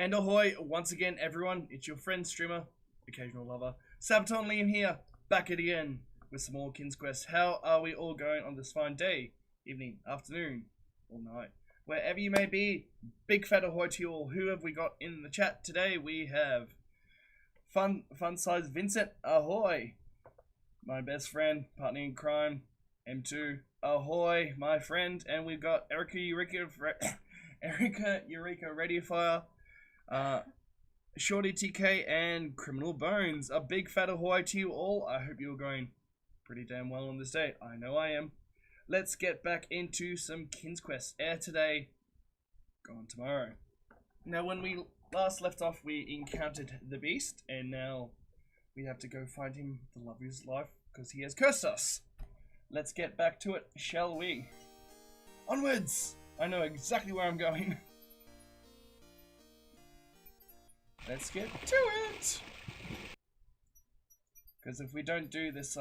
And ahoy, once again, everyone. It's your friend, streamer, occasional lover, Sabaton Liam here, back at again with some more Kin's Quest. How are we all going on this fine day, evening, afternoon, or night? Wherever you may be, big fat ahoy to you all. Who have we got in the chat today? We have Fun Size Vincent, ahoy. My best friend, partner in crime, M2, ahoy, my friend. And we've got Erica Eureka Radiofire, Shorty TK, and Criminal Bones. A big fat ahoy to you all. I hope you're going pretty damn well on this day. I know I am. Let's get back into some Kin's Quest. Air today, gone tomorrow. Now, when we last left off, we encountered the beast, and now we have to go find him the love of his life, because he has cursed us. Let's get back to it, shall we? Onwards! I know exactly where I'm going. Let's get to it! Because if we don't do this,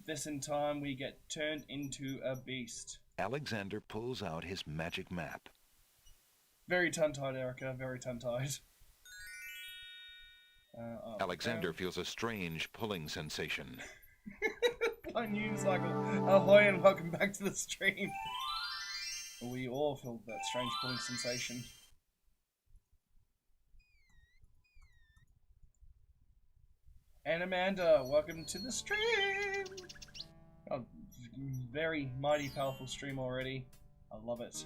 this in time, we get turned into a beast. Alexander pulls out his magic map. Very tongue-tied, Erica. Very tongue-tied. Alexander feels a strange pulling sensation. My news cycle. Ahoy and welcome back to the stream. We all feel that strange pulling sensation. And Amanda, welcome to the stream. Oh, very mighty powerful stream already. I love it.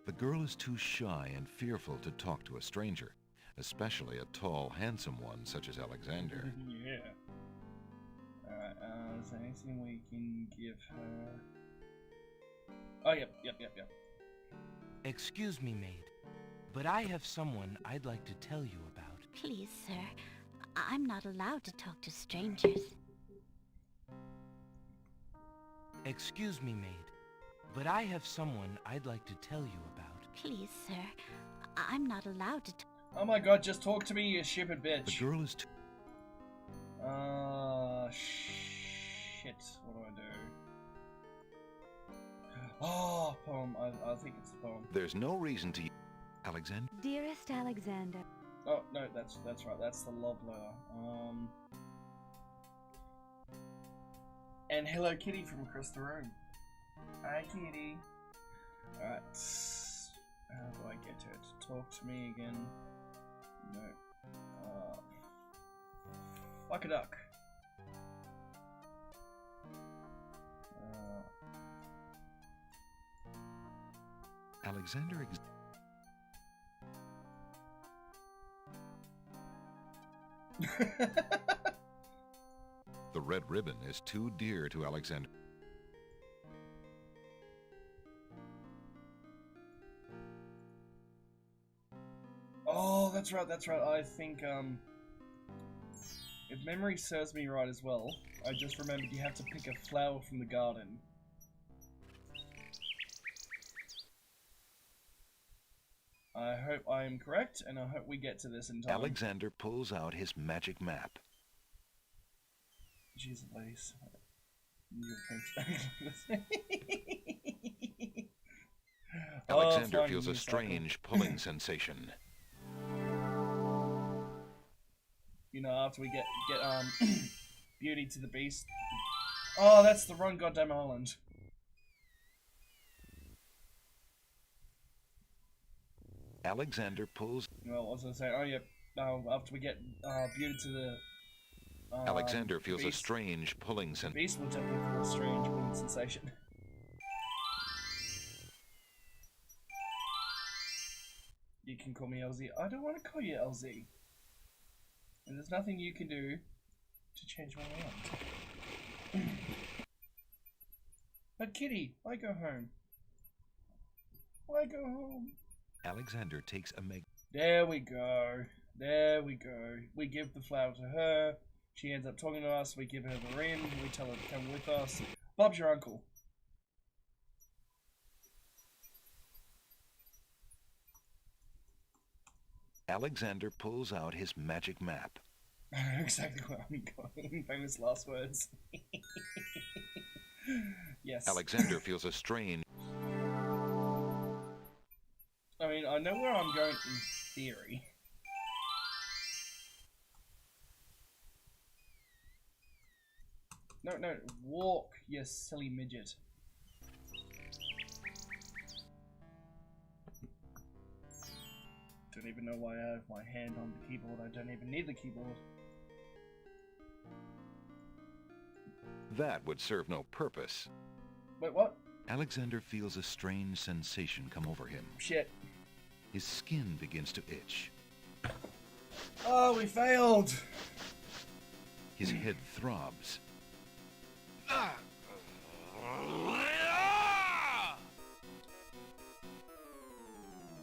The girl is too shy and fearful to talk to a stranger, especially a tall, handsome one such as Alexander. Yeah. Alright, is there anything we can give her? Oh, yep. Excuse me, maid, but I have someone I'd like to tell you about. Please, sir. I'm not allowed to talk to strangers. Excuse me, maid, but I have someone I'd like to tell you about. Please, sir. I'm not allowed to talk. Oh my god, just talk to me, you stupid bitch. The girl is too... Shit. What do I do? Oh, poem. I think it's the poem. There's no reason to... Alexander? Dearest Alexander. Oh, no, that's right. That's the love letter. And Hello Kitty from across the room. Hi, Kitty. Alright. How do I get her to talk to me again? No. Fuck a duck. Alexander... The red ribbon is too dear to Alexander. Oh, that's right. I think, if memory serves me right as well, I just remembered you have to pick a flower from the garden. I hope I am correct, and I hope we get to this in time. Alexander pulls out his magic map. Jeez Louise. Alexander feels a strange pulling sensation. You know, after we get Beauty to the Beast. Oh, that's the wrong goddamn island. Alexander pulls... Well, what was I saying? Oh, yeah. After we get Beauty to the... Alexander feels Beast. a strange pulling sensation. Beast will definitely feel a strange pulling sensation. You can call me LZ. I don't want to call you LZ. And there's nothing you can do to change my mind. But Kitty, why go home? Why go home? Alexander takes a There we go. There we go. We give the flower to her. She ends up talking to us. We give her the ring. We tell her to come with us. Bob's your uncle. Alexander pulls out his magic map. I know exactly where I'm going. Famous last words. Yes. Alexander feels a strange... I know where I'm going in theory. No, no, walk, you silly midget. Don't even know why I have my hand on the keyboard. I don't even need the keyboard. That would serve no purpose. Wait, what? Alexander feels a strange sensation come over him. Shit. His skin begins to itch. Oh, we failed! His head throbs.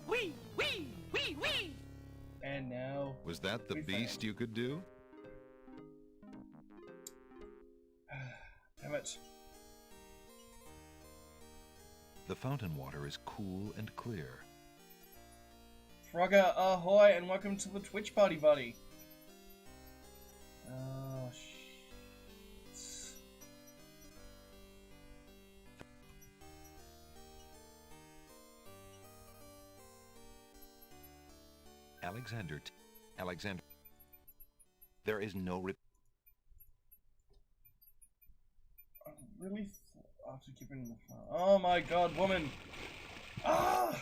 Wee, wee, wee, wee! And now... Was that the we beast failed. you could do? Damn it. The fountain water is cool and clear. Frogger, ahoy, and welcome to the Twitch party, buddy. Oh, shit. Alexander. There is no I really after keeping the fire. Oh my god, woman! Ah!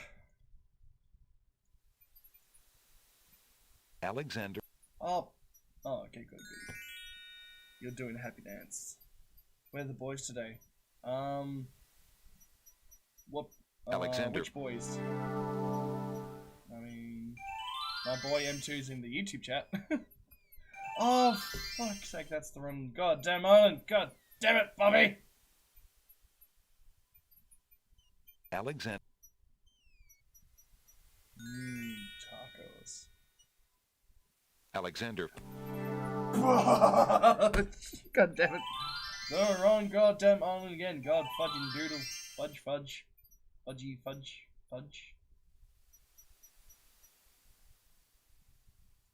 Alexander. Oh, okay, good. You're doing a happy dance. Where are the boys today? What? Alexander. Which boys? I mean, my boy M2's in the YouTube chat. Oh, fuck's sake, that's the wrong goddamn island. God damn it, Bobby! Alexander. Tacos. Alexander. God damn it. The wrong goddamn island again. God fudging doodle. Fudge. Fudgy fudge.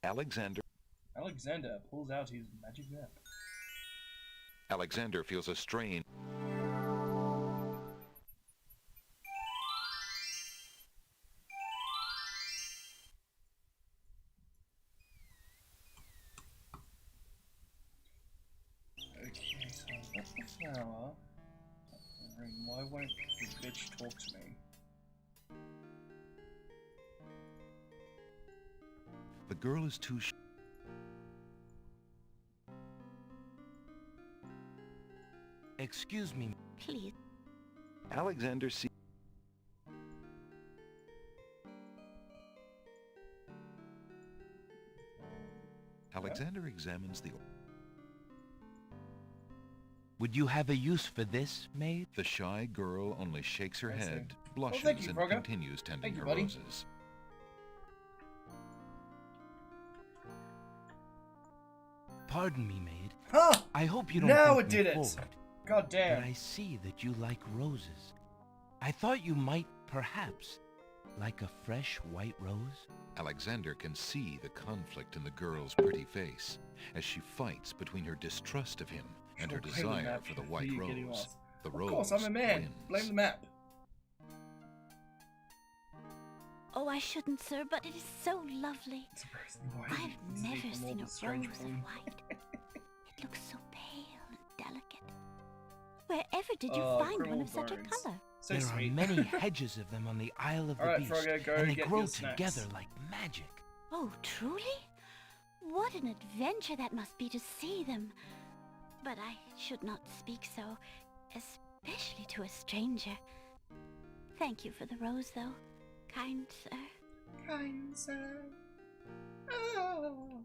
Alexander pulls out his magic map. Alexander feels a strain. Okay, so that's the flower. That's the ring. Why won't the bitch talk to me? The girl is too Excuse me. Please. Alexander sees. Alexander examines the. Would you have a use for this, maid? The shy girl only shakes her I see. head, Well, blushes, thank you, and Frogger. continues tending Thank you, her buddy. roses. Pardon me, maid. Huh! I hope you don't Now think it did me it! forward, God but damn. I see that you like roses. I thought you might, perhaps, like a fresh white rose. Alexander can see the conflict in the girl's pretty face as she fights between her distrust of him and her Sure, desire map. for the Who white you getting rose. lost? The Of rose course, I'm a man. wins. Blame the map. Oh, I shouldn't, sir, but it is so lovely. Surprisingly, why I've is never even more seen of a a strange rose of woman? white. It looks so pale and delicate. Wherever did you Oh, find one criminal of such a bones. color? So There sweet. are many hedges of them on the Isle of the Alright, Beast, Frogger, go and they get grow your snacks. together like magic. Oh, truly? What an adventure that must be to see them. But I should not speak so, especially to a stranger. Thank you for the rose, though, kind sir. Kind sir. Oh.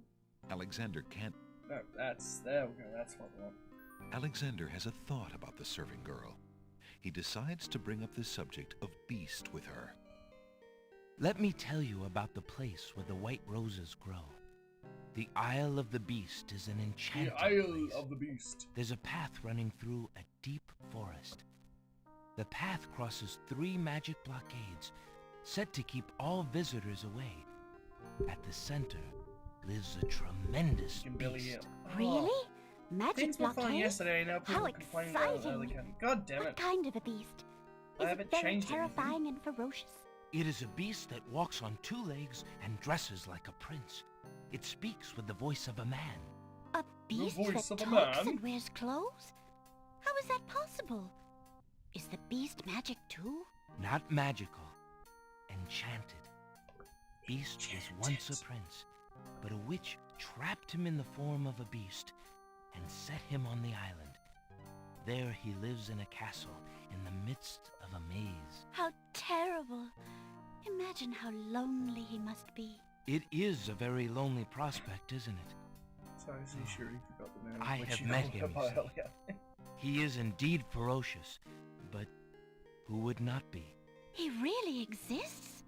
Alexander can't. No, there we go, that's what we want. Alexander has a thought about the serving girl. He decides to bring up the subject of Beast with her. Let me tell you about the place where the white roses grow. The Isle of the Beast is an The enchanted Isle place. of the Beast. There's a path running through a deep forest. The path crosses 3 magic blockades, set to keep all visitors away. At the center lives a tremendous You can barely hear. beast. Really? Oh, Magic things were fine blockade? yesterday, now people How complain about exciting. Early County. God damn What it. kind of a beast? I Is haven't it very changed anything. terrifying and ferocious? It is a beast that walks on 2 legs and dresses like a prince. It speaks with the voice of a man. A beast voice that of a talks man? and wears clothes? How is that possible? Is the beast magic too? Not magical. Enchanted. Beast was once a prince, but a witch trapped him in the form of a beast and set him on the island. There he lives in a castle in the midst of a maze. How terrible. Imagine how lonely he must be. It is a very lonely prospect, isn't it? So is he sure he forgot the name? I which have you met told him, about you see. earlier. He is indeed ferocious, but who would not be? He really exists?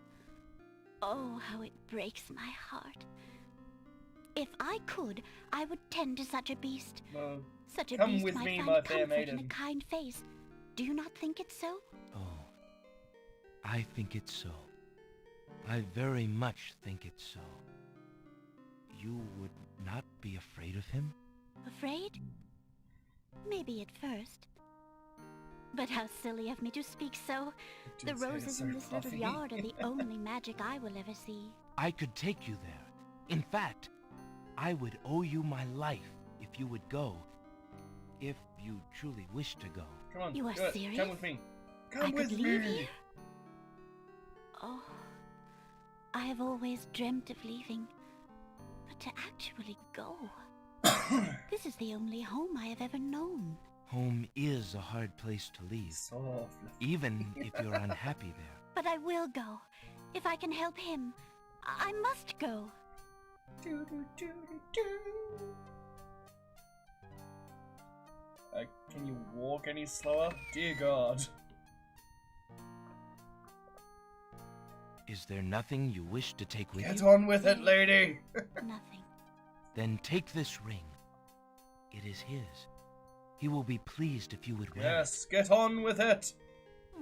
Oh, how it breaks my heart. If I could, I would tend to such a beast. No. Such a Come beast with might me, find my fair comfort in a maiden. kind face. Do you not think it so? Oh, I think it's so. I very much think it's so. You would not be afraid of him? Afraid? Maybe at first. But how silly of me to speak so. The Dude's hair is roses so in this little fluffy. yard are the only magic I will ever see. I could take you there. In fact, I would owe you my life if you would go. If you truly wish to go. Come on. You are do it. serious? Come with me. Come I with could leave me. here? Oh, I have always dreamt of leaving. But to actually go. This is the only home I have ever known. Home is a hard place to leave, So even if you're unhappy there. But I will go. If I can help him, I must go. Can you walk any slower? Dear God. Is there nothing you wish to take with Get you? on with it, lady. Nothing. Then take this ring. It is his. He will be pleased if you would wear Yes, get on with it.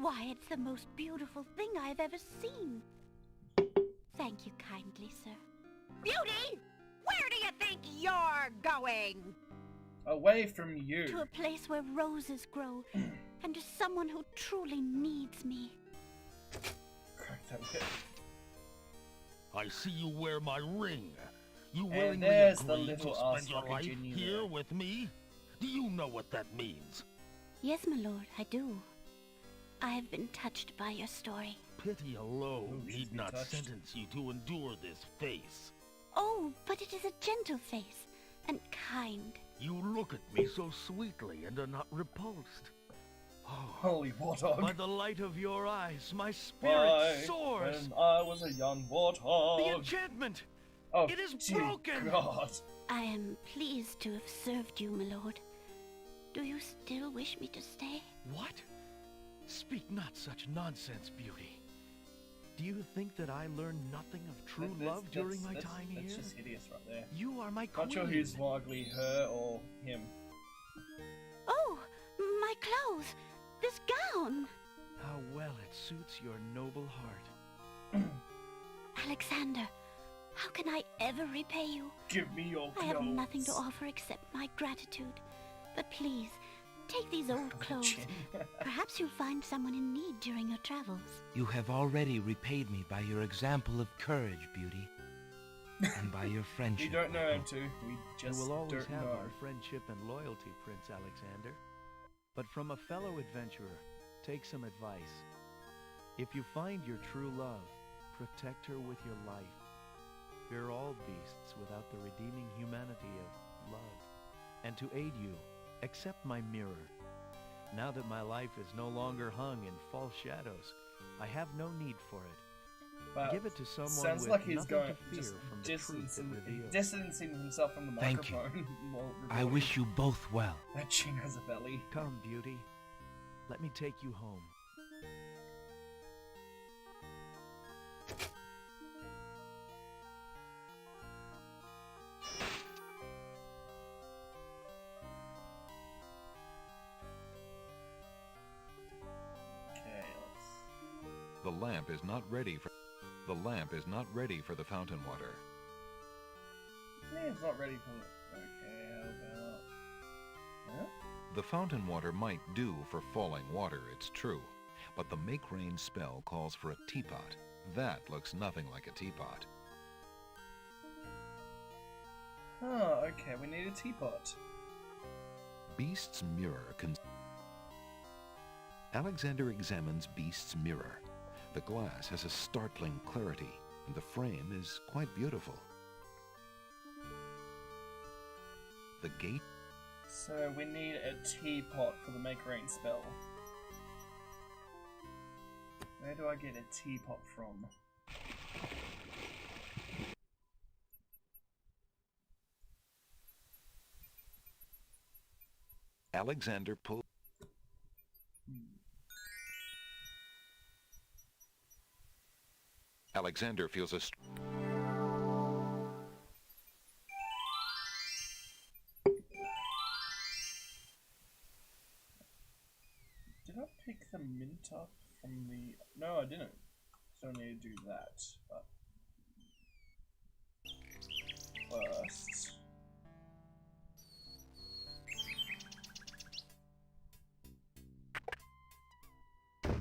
Why, it's the most beautiful thing I have ever seen. Thank you kindly, sir. Beauty! Where do you think you're going? Away from To you. a place where roses grow, and to someone who truly needs me. Crack that whip. I see you wear my ring. You And willingly there's the agree little to ass spend your fucking life genie here there. with me? Do you know what that means? Yes, my lord, I do. I have been touched by your story. Pity alone Who should need be not touched? sentence you to endure this face. Oh, but it is a gentle face, and kind. You look at me so sweetly and are not repulsed. Oh, Holy warthog. by the light of your eyes, my spirit Why, soars. when I was a young warthog. The enchantment! Oh, it is dear broken. God. I am pleased to have served you, my lord. Do you still wish me to stay? What? Speak not such nonsense, Beauty. Do you think that I learned nothing of true love during my time here? That's just hideous right there. You are my queen. Not sure who's more ugly, her or him. Oh, my clothes! This gown! How well it suits your noble heart. Alexander, how can I ever repay you? Give me your clothes. I have nothing to offer except my gratitude. But please, take these old clothes. Perhaps you'll find someone in need during your travels. You have already repaid me by your example of courage, Beauty. And by your friendship. We don't know him too. We just You will always don't have know. our friendship and loyalty, Prince Alexander. But from a fellow adventurer, take some advice. If you find your true love, protect her with your life. Fear all beasts without the redeeming humanity of love. And to aid you, accept my mirror. Now that my life is no longer hung in false shadows, I have no need for it. But Give it to someone sounds with like he's nothing going to fear just from the truth it reveals. distancing himself from the Thank you. microphone. while I recording. wish you both well. That chin has a belly. Come, Beauty. Let me take you home. Okay, let's... The lamp is not ready for the fountain water. Yeah, it's not ready for... Okay, how about... Huh? The fountain water might do for falling water, it's true, but the make rain spell calls for a teapot, That looks nothing like a teapot. Oh, okay, we need a teapot. Beast's mirror Alexander examines Beast's mirror. The glass has a startling clarity, and the frame is quite beautiful. The gate. So we need a teapot for the make rain spell. Where do I get a teapot from? Alexander pulls. Alexander feels a. Did I pick the mint up from the... No, I didn't. Still need to do that, but... First...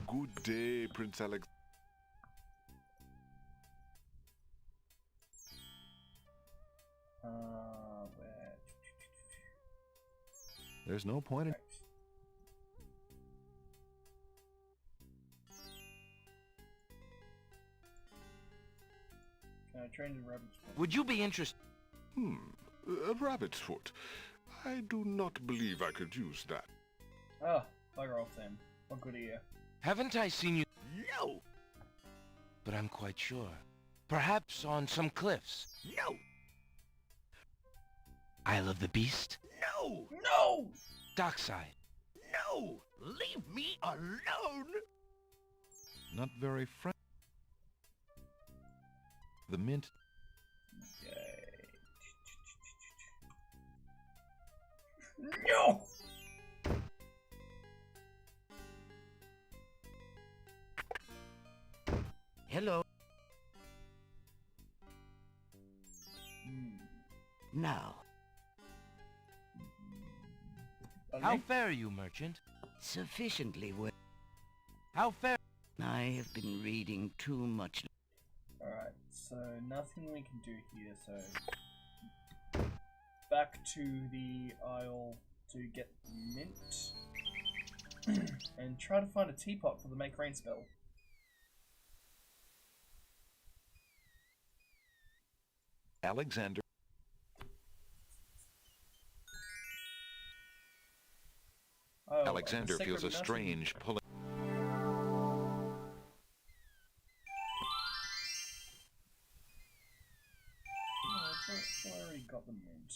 Good day, Prince Alex. Where... There's no point in. Can I train in rabbit's foot? Would you be interested? A rabbit's foot. I do not believe I could use that. Ah, bugger off then. What good ear. Haven't I seen you? No! But I'm quite sure. Perhaps on some cliffs. No! Isle of the Beast? No! No! Dockside? No! Leave me alone! Not very friendly. The mint. Okay. No! Hello. Hmm. Now, How fare you, merchant? sufficiently well. How fare? I have been reading too much. Alright, so nothing we can do here, so... Back to the aisle to get the mint. And try to find a teapot for the make rain spell. Alexander. Oh, Alexander sacred feels a medicine. strange pulling. Oh, I thought I already got the mint.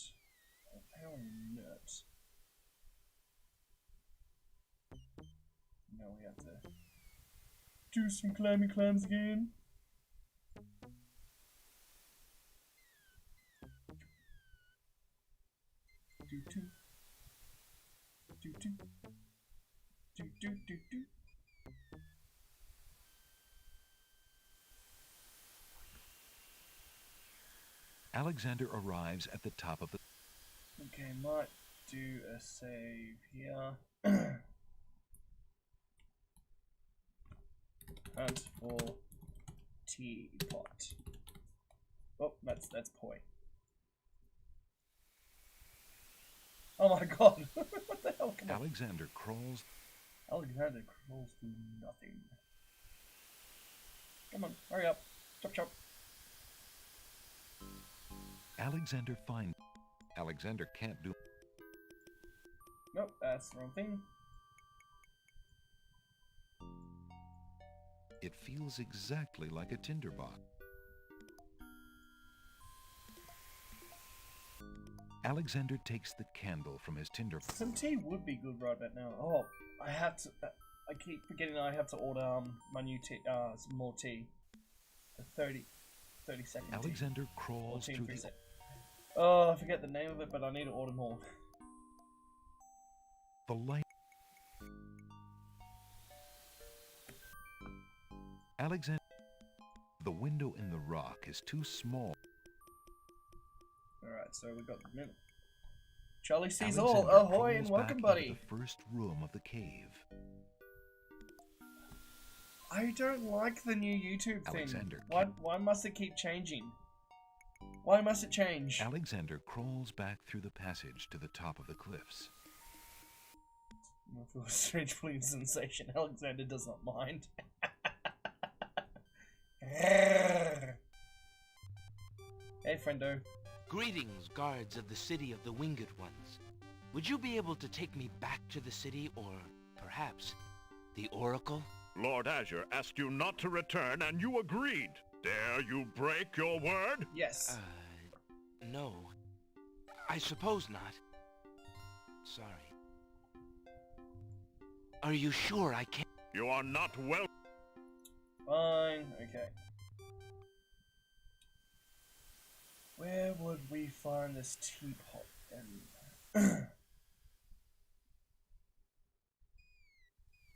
How nut. Now we have to do some clammy clams again. Do do do do do do do do. Alexander arrives at the top of the. Okay, might do a save here. Hunt for teapot. Oh, that's poi. Oh my god! What the hell? Come on. Alexander crawls. Alexander crawls through nothing. Come on, hurry up. Chop chop. Alexander finds. Alexander can't do. Nope, that's the wrong thing. It feels exactly like a tinderbox. Alexander takes the candle from his tinder. Some tea would be good right about now. Oh, I have to. I keep forgetting I have to order my new tea. Some more tea. The 30-second tea. Alexander Or crawls tea in through 3 the. sec. Oh, I forget the name of it, but I need to order more. The light. Alexander. The window in the rock is too small. Alright, so we got the minute. Charlie sees Alexander all. Ahoy and crawls welcome, back buddy. into the first room of the cave. I don't like the new YouTube thing. Alexander. Why must it keep changing? Why must it change? Alexander crawls back through the passage to the top of the cliffs. I feel a strange pulling sensation. Alexander does not mind. Hey, friendo. Greetings, guards of the city of the Winged Ones. Would you be able to take me back to the city, or perhaps the Oracle? Lord Azure asked you not to return, and you agreed. Dare you break your word? Yes. No. I suppose not. Sorry. Are you sure I can't? You are not well. Fine. Okay. Where would we find this teapot then?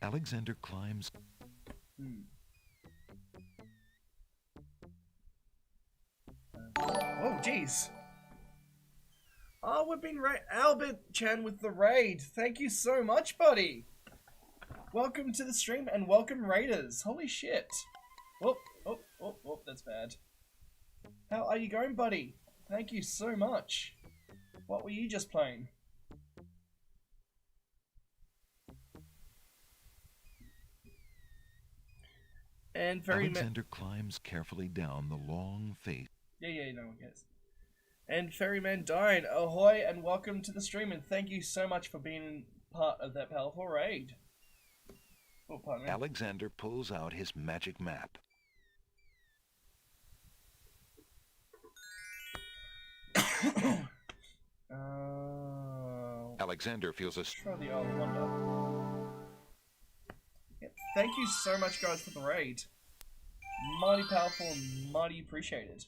Alexander climbs. Oh, jeez. Oh, we've been Albert Chan with the raid. Thank you so much, buddy. Welcome to the stream and welcome raiders. Holy shit. Whoop, whoop, whoop, whoop, that's bad. How are you going, buddy? Thank you so much. What were you just playing? And Alexander climbs carefully down the long face. Yeah, no one cares. And Ferryman died. Ahoy and welcome to the stream, and thank you so much for being part of that powerful raid. Oh, pardon me. Alexander pulls out his magic map. Alexander feels a... Try the Isle of Wonder. Yep. Thank you so much, guys, for the raid. Mighty powerful and mighty appreciated.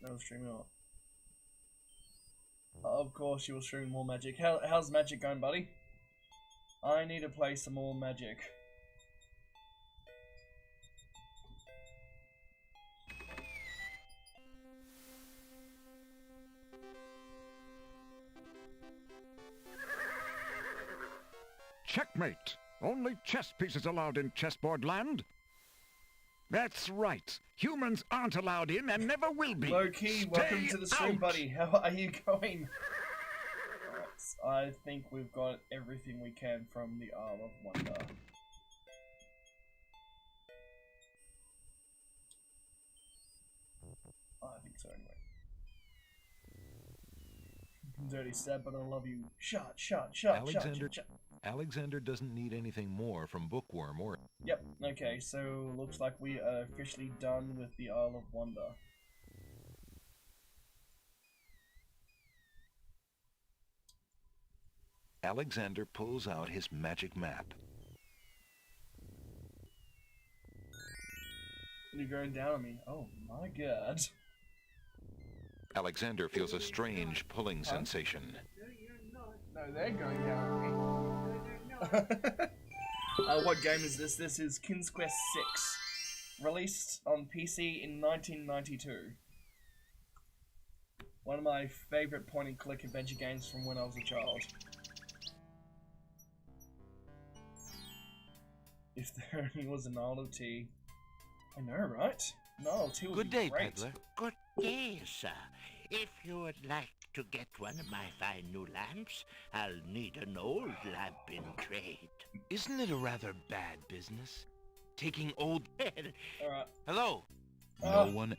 No streaming up. Of course you will stream more Magic. How's Magic going, buddy? I need to play some more Magic. Checkmate. Only chess pieces allowed in chessboard land. That's right. Humans aren't allowed in and never will be. Low key, welcome to the stream, out. buddy. How are you going? Alright, I think we've got everything we can from the Isle of Wonder. I think so, anyway. Dirty stab, but I love you. Shot. Alexander doesn't need anything more from Bookworm or... Yep, okay, so looks like we are officially done with the Isle of Wonder. Alexander pulls out his magic map. You're going down on me. Oh my god. Alexander feels a strange pulling sensation. No, they're going down on me. What game is this? This is King's Quest VI. Released on PC in 1992. One of my favourite point-and-click adventure games from when I was a child. If there only was an Isle of Tea. I know, right? An Isle of Tea would Good be day, great. peddler. Good day, sir. If you would like to get one of my fine new lamps, I'll need an old lamp in trade. Isn't it a rather bad business? Taking old... Alright. Hello? No one...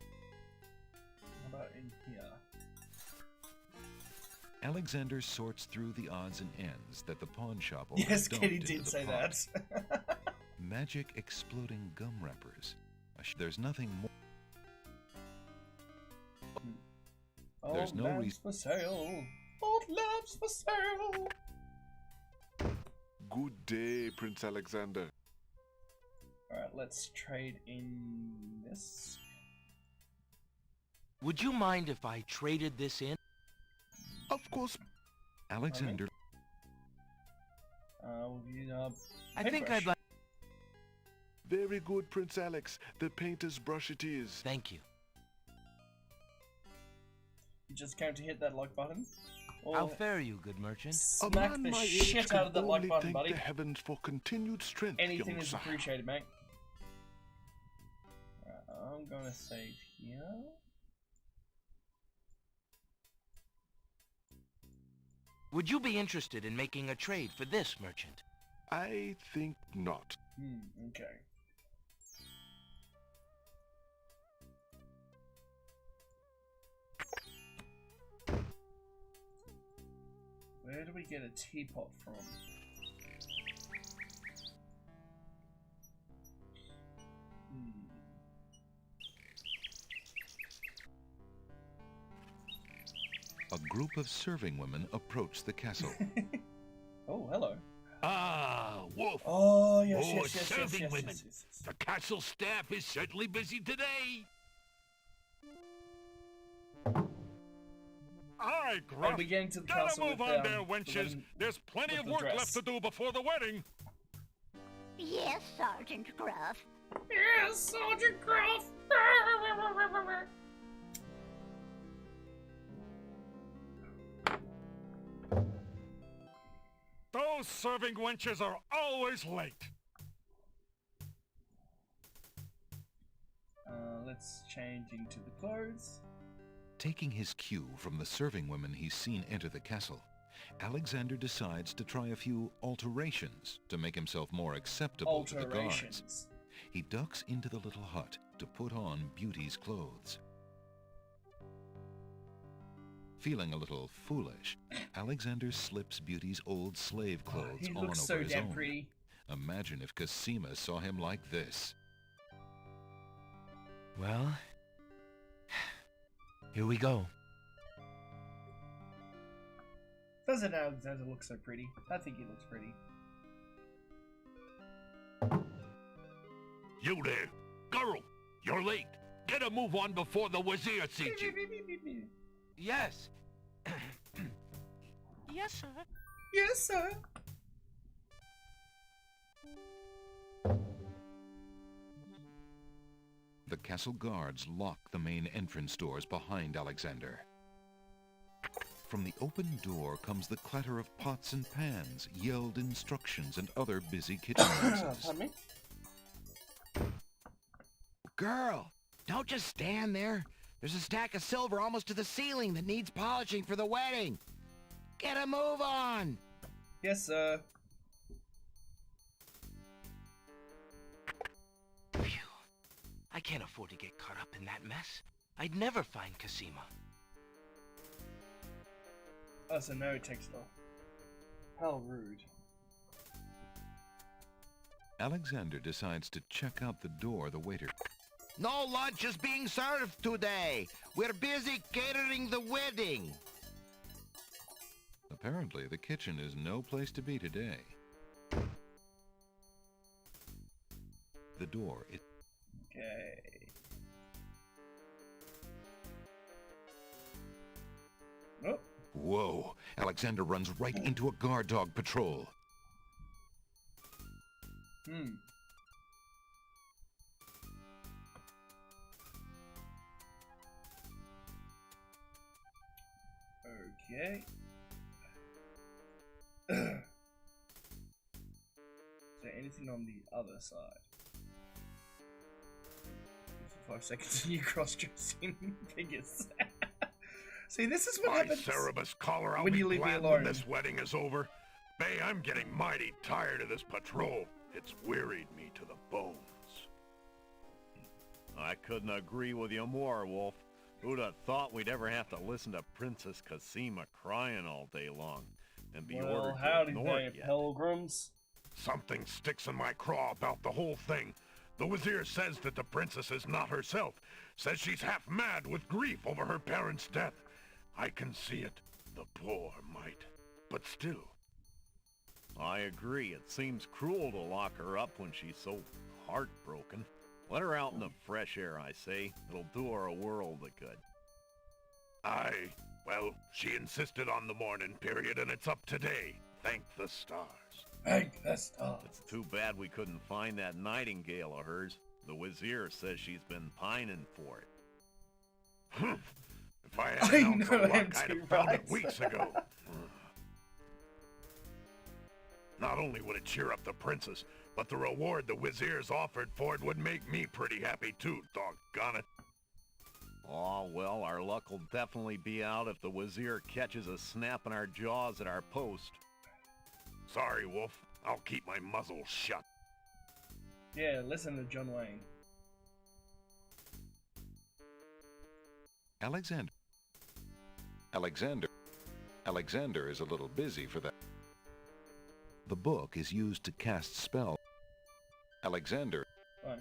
How about in here? Alexander sorts through the odds and ends that the pawn shop owner Yes, dumped Katie into did the say pot. that. Magic exploding gum wrappers. There's nothing more... There's Old no lamps reason... for sale. Old lamps for sale. Good day, Prince Alexander. Alright, let's trade in this. Would you mind if I traded this in? Of course. Alexander... I think I'd like... Very good, Prince Alex. The painter's brush it is. Thank you. You just came to hit that like button. How fare you, good merchant? A Smack man the my shit age out of can that like only button, thank buddy. the heavens for continued strength, Anything young is sire. appreciated, mate. Right, I'm gonna save here. Would you be interested in making a trade for this, merchant? I think not. Okay. Where do we get a teapot from? A group of serving women approach the castle. Oh, hello. Ah, Wolf. Oh, yes, Oh, yes, yes, serving yes, women. yes, yes, yes. The castle staff is certainly busy today. Aye, Are Gruff. we getting to the Gotta castle move with on the, there, the wenches. women There's plenty with of the work dress? left to do before the wedding. Yes, Sergeant Gruff. Yes, Sergeant Gruff! Those serving wenches are always late. Let's change into the clothes. Taking his cue from the serving women he's seen enter the castle, Alexander decides to try a few alterations to make himself more acceptable to the guards. Alterations. He ducks into the little hut to put on Beauty's clothes. Feeling a little foolish, Alexander slips Beauty's old slave clothes He on looks over so his damn own. pretty. Imagine if Cosima saw him like this. Well, here we go. Doesn't Alexander look so pretty? I think he looks pretty. You there, girl. You're late. Get a move on before the Wazir sees you. Yes. Yes, sir. Yes, sir. The castle guards lock the main entrance doors behind Alexander. From the open door comes the clatter of pots and pans, yelled instructions, and other busy kitchen noises. Pardon me? Girl, don't just stand there. There's a stack of silver almost to the ceiling that needs polishing for the wedding. Get a move on. Yes, sir. Phew. I can't afford to get caught up in that mess. I'd never find Cosima. Oh, so no text off. How rude. Alexander decides to check out the door the waiter... No lunch is being served today. We're busy catering the wedding. Apparently, the kitchen is no place to be today. The door is... Okay. Oh. Whoa! Alexander runs right into a guard dog patrol. Okay. Is there anything on the other side? 5 seconds and you cross-dressing figures. See, this is what My happens Cerebus collar, I'll when be you leave me glad alone. when this wedding is over. Bay, I'm getting mighty tired of this patrol. It's wearied me to the bones. I couldn't agree with you more, Wolf. Who'd have thought we'd ever have to listen to Princess Cosima crying all day long and be Well, ordered howdy to ignore there, it yet? pilgrims. Something sticks in my craw about the whole thing. The Wazir says that the princess is not herself. Says she's half mad with grief over her parents' death. I can see it. The poor mite. But still. I agree. It seems cruel to lock her up when she's so heartbroken. Let her out in the fresh air, I say. It'll do her a world of good. Aye. Well, she insisted on the mourning period, and it's up today. Thank the stars. Thank the stars. It's too bad we couldn't find that nightingale of hers. The Wazir says she's been pining for it. If I had an ounce of luck, I'd have found it weeks ago. Not only would it cheer up the princess, but the reward the Wizir's offered for it would make me pretty happy too, doggone it. Oh, well, our luck will definitely be out if the Wizir catches us snapping our jaws at our post. Sorry, Wolf. I'll keep my muzzle shut. Yeah, listen to John Wayne. Alexander is a little busy for that. The book is used to cast spells. Alexander. Fine.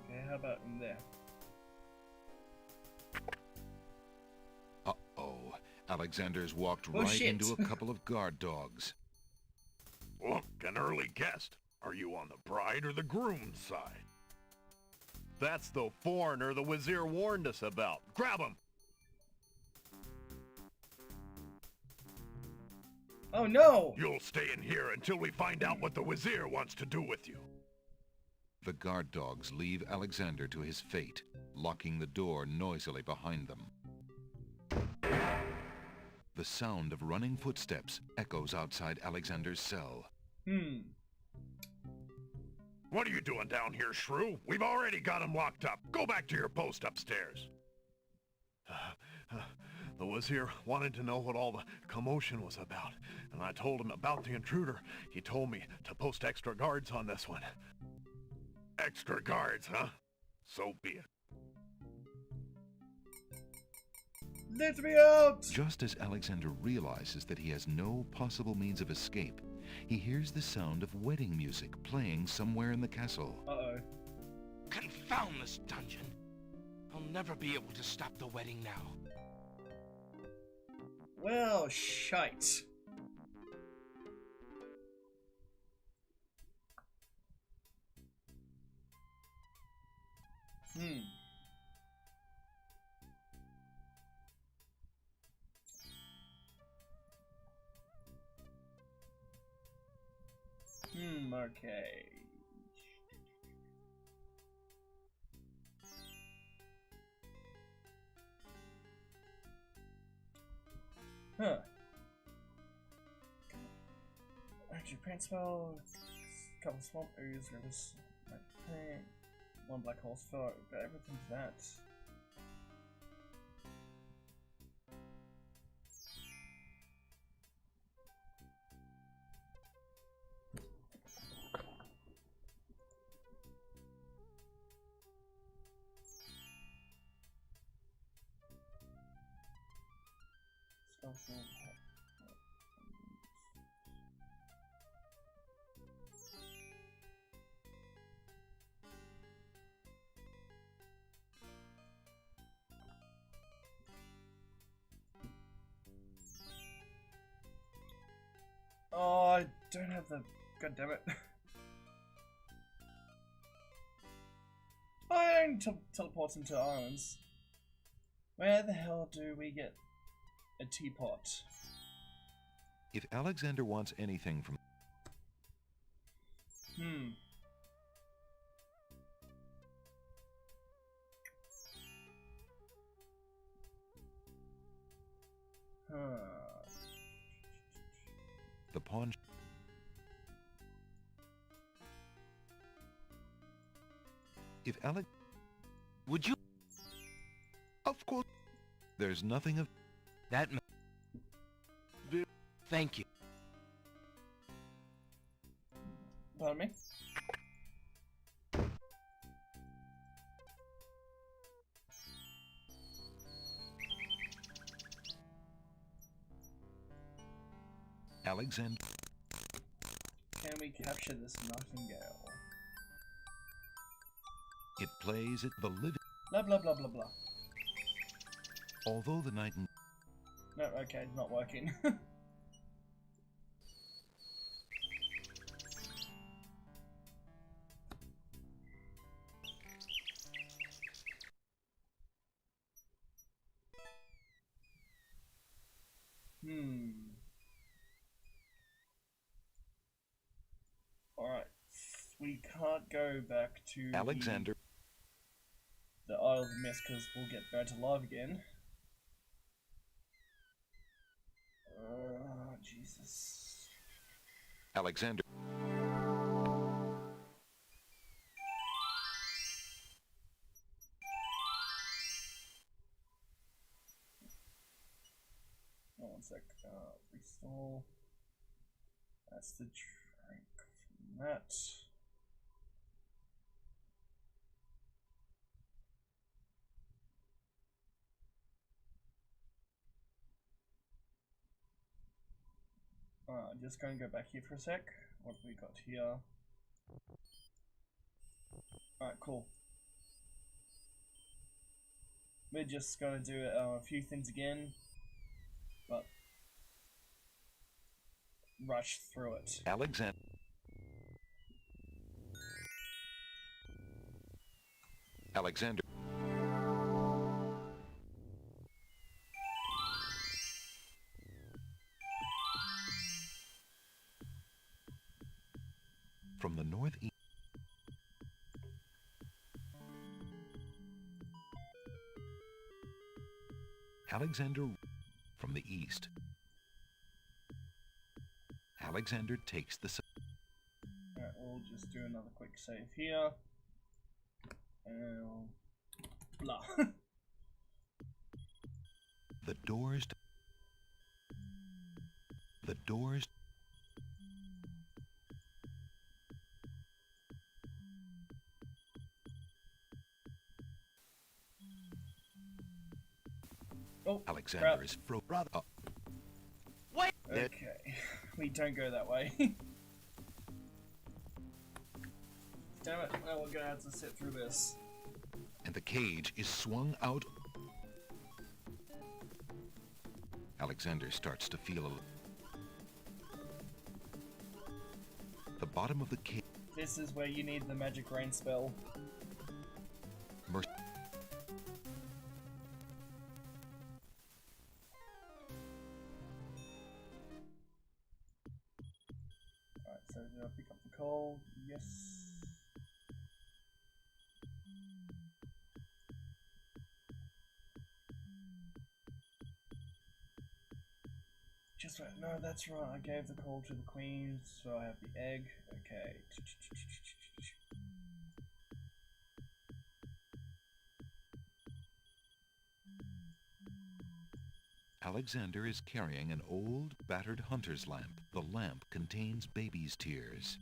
Okay, how about in there? Uh-oh. Alexander's walked Oh, right shit. into a couple of guard dogs. Look, an early guest. Are you on the bride or the groom's side? That's the foreigner the Wizir warned us about. Grab him! Oh no! You'll stay in here until we find out what the Wizir wants to do with you. The guard dogs leave Alexander to his fate, locking the door noisily behind them. The sound of running footsteps echoes outside Alexander's cell. What are you doing down here, Shrew? We've already got him locked up. Go back to your post upstairs. The Wizir wanted to know what all the commotion was about, and I told him about the intruder. He told me to post extra guards on this one. Extra guards, huh? So be it. Let me out! Just as Alexander realizes that he has no possible means of escape, he hears the sound of wedding music playing somewhere in the castle. Uh-oh. Confound this dungeon! I'll never be able to stop the wedding now. Well, shite. Okay. Huh. Actually, paint spell, couple swamp areas, rivers, paint, one black hole spell, got everything for that. Oh, I don't have the... God damn it. I only teleports into islands. Where the hell do we get a teapot? If Alexander wants anything from... The pawn... If Alex... Would you... Of course... There's nothing of... That... Thank you. Pardon me? Alexander... Can we capture this nightingale? It plays at the living... Blah blah blah blah blah. Although the nightingale... No, okay, not working. Alright. We can't go back to Alexander... the Isle of Mist because we'll get burnt alive again. Alexander. Oh, one sec. Restore. That's the drink from that. I'm just going to go back here for a sec. What have we got here? Alright, cool. We're just going to do a few things again, but rush through it. Alexander. From the northeast. Alexander from the east. Alexander takes the... Alright, we'll just do another quick save here. And... blah. The doors... The doors... Oh, Alexander crap. is Wait! Okay, we don't go that way. Damn it, now we're gonna have to sit through this. And the cage is swung out. Alexander starts to feel the bottom of the cage. This is where you need the magic rain spell. Alright, so did I pick up the coal? Yes. Just right. No, that's right. I gave the coal to the queen, so I have the egg. Okay. Alexander is carrying an old, battered hunter's lamp. The lamp contains baby's tears.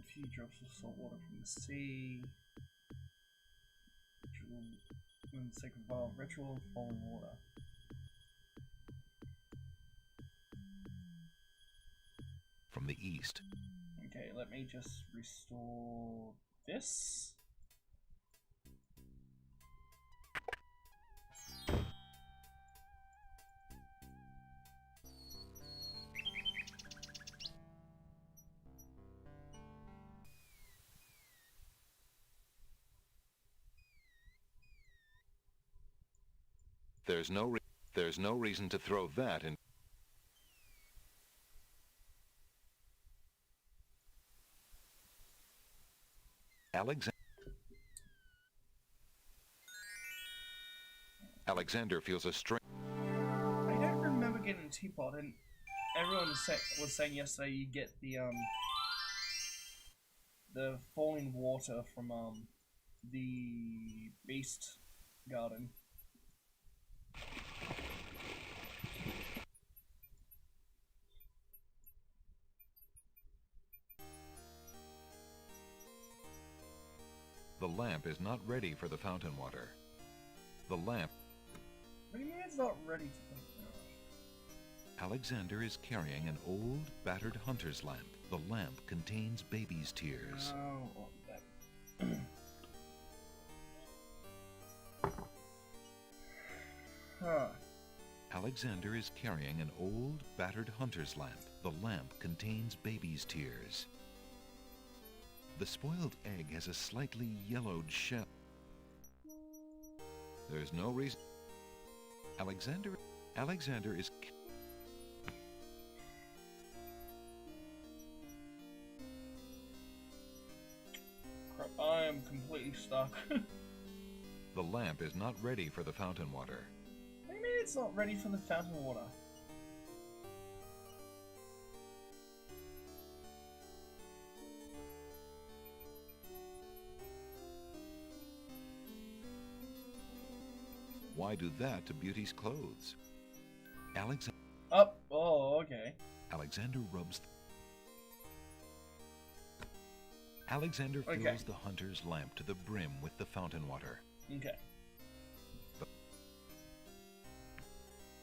A few drops of salt water from the sea. Ritual, in the sacred vial of ritual, falling water. From the east. Okay, let me just restore this. There's no reason to throw that in. Alexander feels a strain. I don't remember getting a teapot, and everyone was saying yesterday you get the falling water from the beast garden. The lamp is not ready for the fountain water. The lamp... What do you mean it's not ready to... Alexander is carrying an old, battered hunter's lamp. The lamp contains baby's tears. Oh, that... Huh. Alexander is carrying an old, battered hunter's lamp. The lamp contains baby's tears. The spoiled egg has a slightly yellowed shell. There's no reason... Alexander is... Crap, am completely stuck. The lamp is not ready for the fountain water. What do you mean it's not ready for the fountain water? Why do that to Beauty's clothes? Oh, okay. Alexander rubs... Alexander fills the hunter's lamp to the brim with the fountain water. Okay.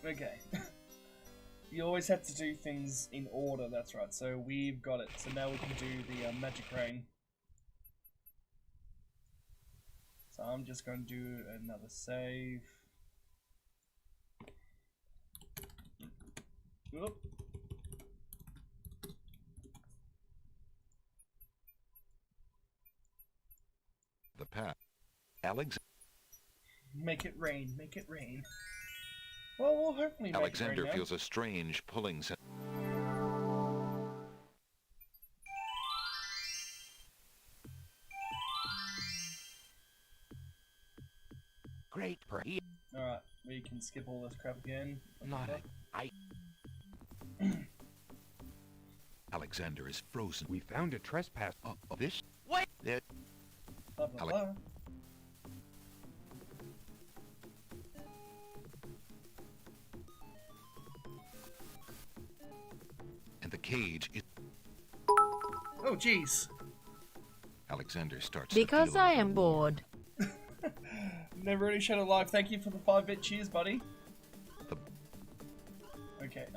Okay. You always have to do things in order, that's right. So we've got it. So now we can do the magic rain. So I'm just going to do another save. Whoop. The path. Alexander. Make it rain, make it rain. Well, we'll hopefully make Alexander it rain feels a strange pulling sense. Great. Alright, we can skip all this crap again. Alexander is frozen. We found a trespass. This? Wait! There. Blah, blah, blah. And the cage is... Oh, jeez. Alexander starts because to feel I am bored. Never really showed a live. Thank you for the 5-bit cheers, buddy. Okay,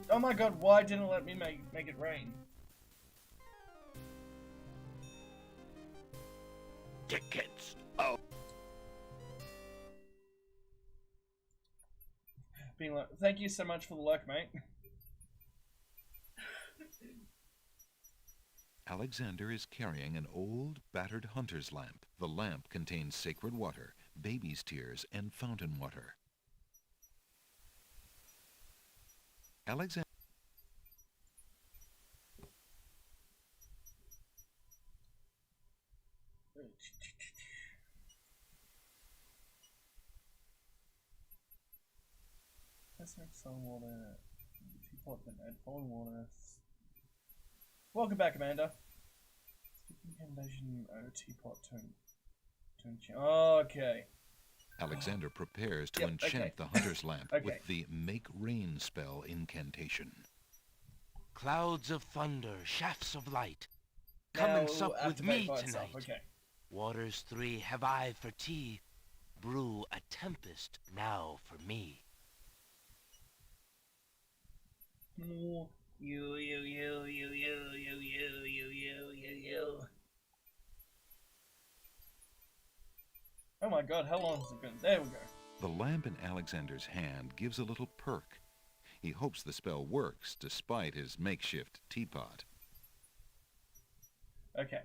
oh my god, why didn't it let me make it rain? Tickets. Oh. Being like, thank you so much for the luck, mate. Alexander is carrying an old, battered hunter's lamp. The lamp contains sacred water, baby's tears, and fountain water. Alexander... Let's make some water. Teapot, then add falling water. Welcome back, Amanda. Foundation teapot to enchant. Okay. Alexander prepares to enchant the hunter's lamp with the Make Rain spell incantation. Clouds of thunder, shafts of light. Come and sup with me tonight. Waters 3 have I for tea. Brew a tempest now for me. You. Oh my god, how long has it been? There we go. The lamp in Alexander's hand gives a little perk. He hopes the spell works despite his makeshift teapot. Okay.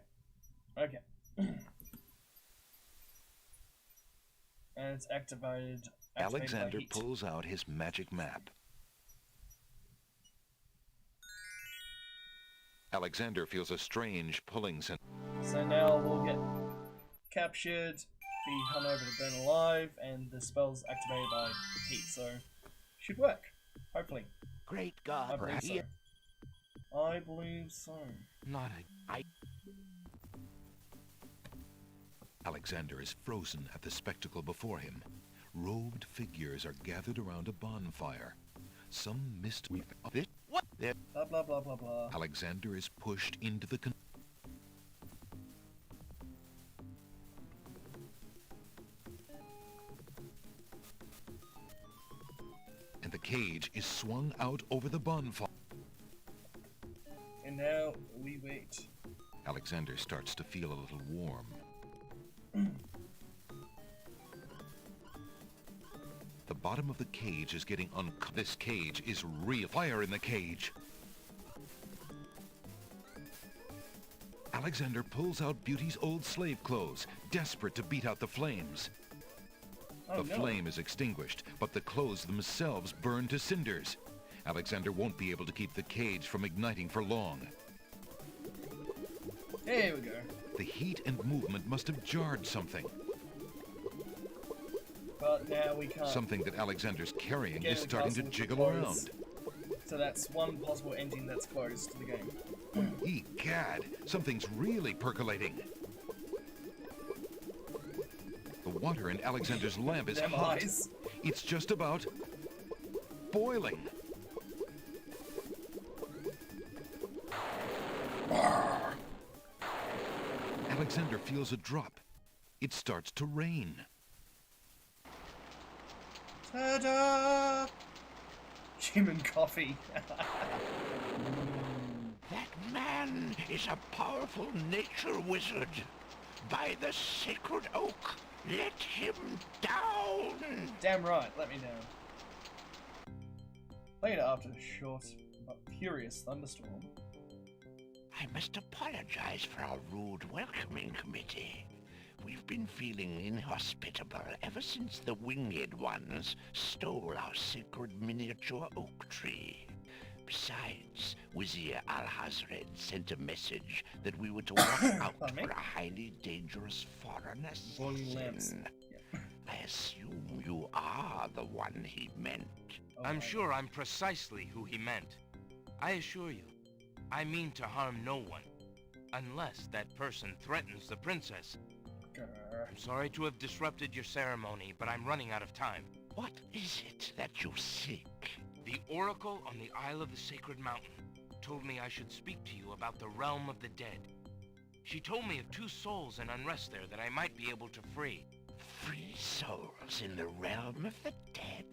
And it's activated Alexander by heat. pulls out his magic map. Alexander feels a strange pulling sense. So now we'll get captured, be hung over to burn alive, and the spell's activated by heat, so should work. Hopefully. Great God. I believe so. I believe so. Alexander is frozen at the spectacle before him. Robed figures are gathered around a bonfire. Some mist... What? Blah, blah, blah, blah, blah. Alexander is pushed into the... And the cage is swung out over the bonfire. And now we wait. Alexander starts to feel a little warm. The bottom of the cage is getting This cage is real. Fire in the cage. Alexander pulls out Beauty's old slave clothes, desperate to beat out the flames. The flame is extinguished, but the clothes themselves burn to cinders. Alexander won't be able to keep the cage from igniting for long. Here we go. The heat and movement must have jarred something. But now we can't. Something that Alexander's carrying Again, is the starting to castle's jiggle closed. around. So that's one possible ending that's closed to the game. Egad, something's really percolating. The water in Alexander's lamp is Them hot. eyes. It's just about boiling. Alexander feels a drop. It starts to rain. Ta-da! Human coffee. That man is a powerful nature wizard. By the sacred oak, let him down! Damn right, let me down. Later, after a short but furious thunderstorm. I must apologize for our rude welcoming committee. We've been feeling inhospitable ever since the winged ones stole our sacred miniature oak tree. Besides, Wizir Al-Hazred sent a message that we were to watch out for a highly dangerous foreign assassin. I assume you are the one he meant. I'm sure I'm precisely who he meant. I assure you, I mean to harm no one, unless that person threatens the princess. I'm sorry to have disrupted your ceremony, but I'm running out of time. What is it that you seek? The oracle on the Isle of the Sacred Mountain told me I should speak to you about the realm of the dead. She told me of 2 souls in unrest there that I might be able to free. Free souls in the realm of the dead?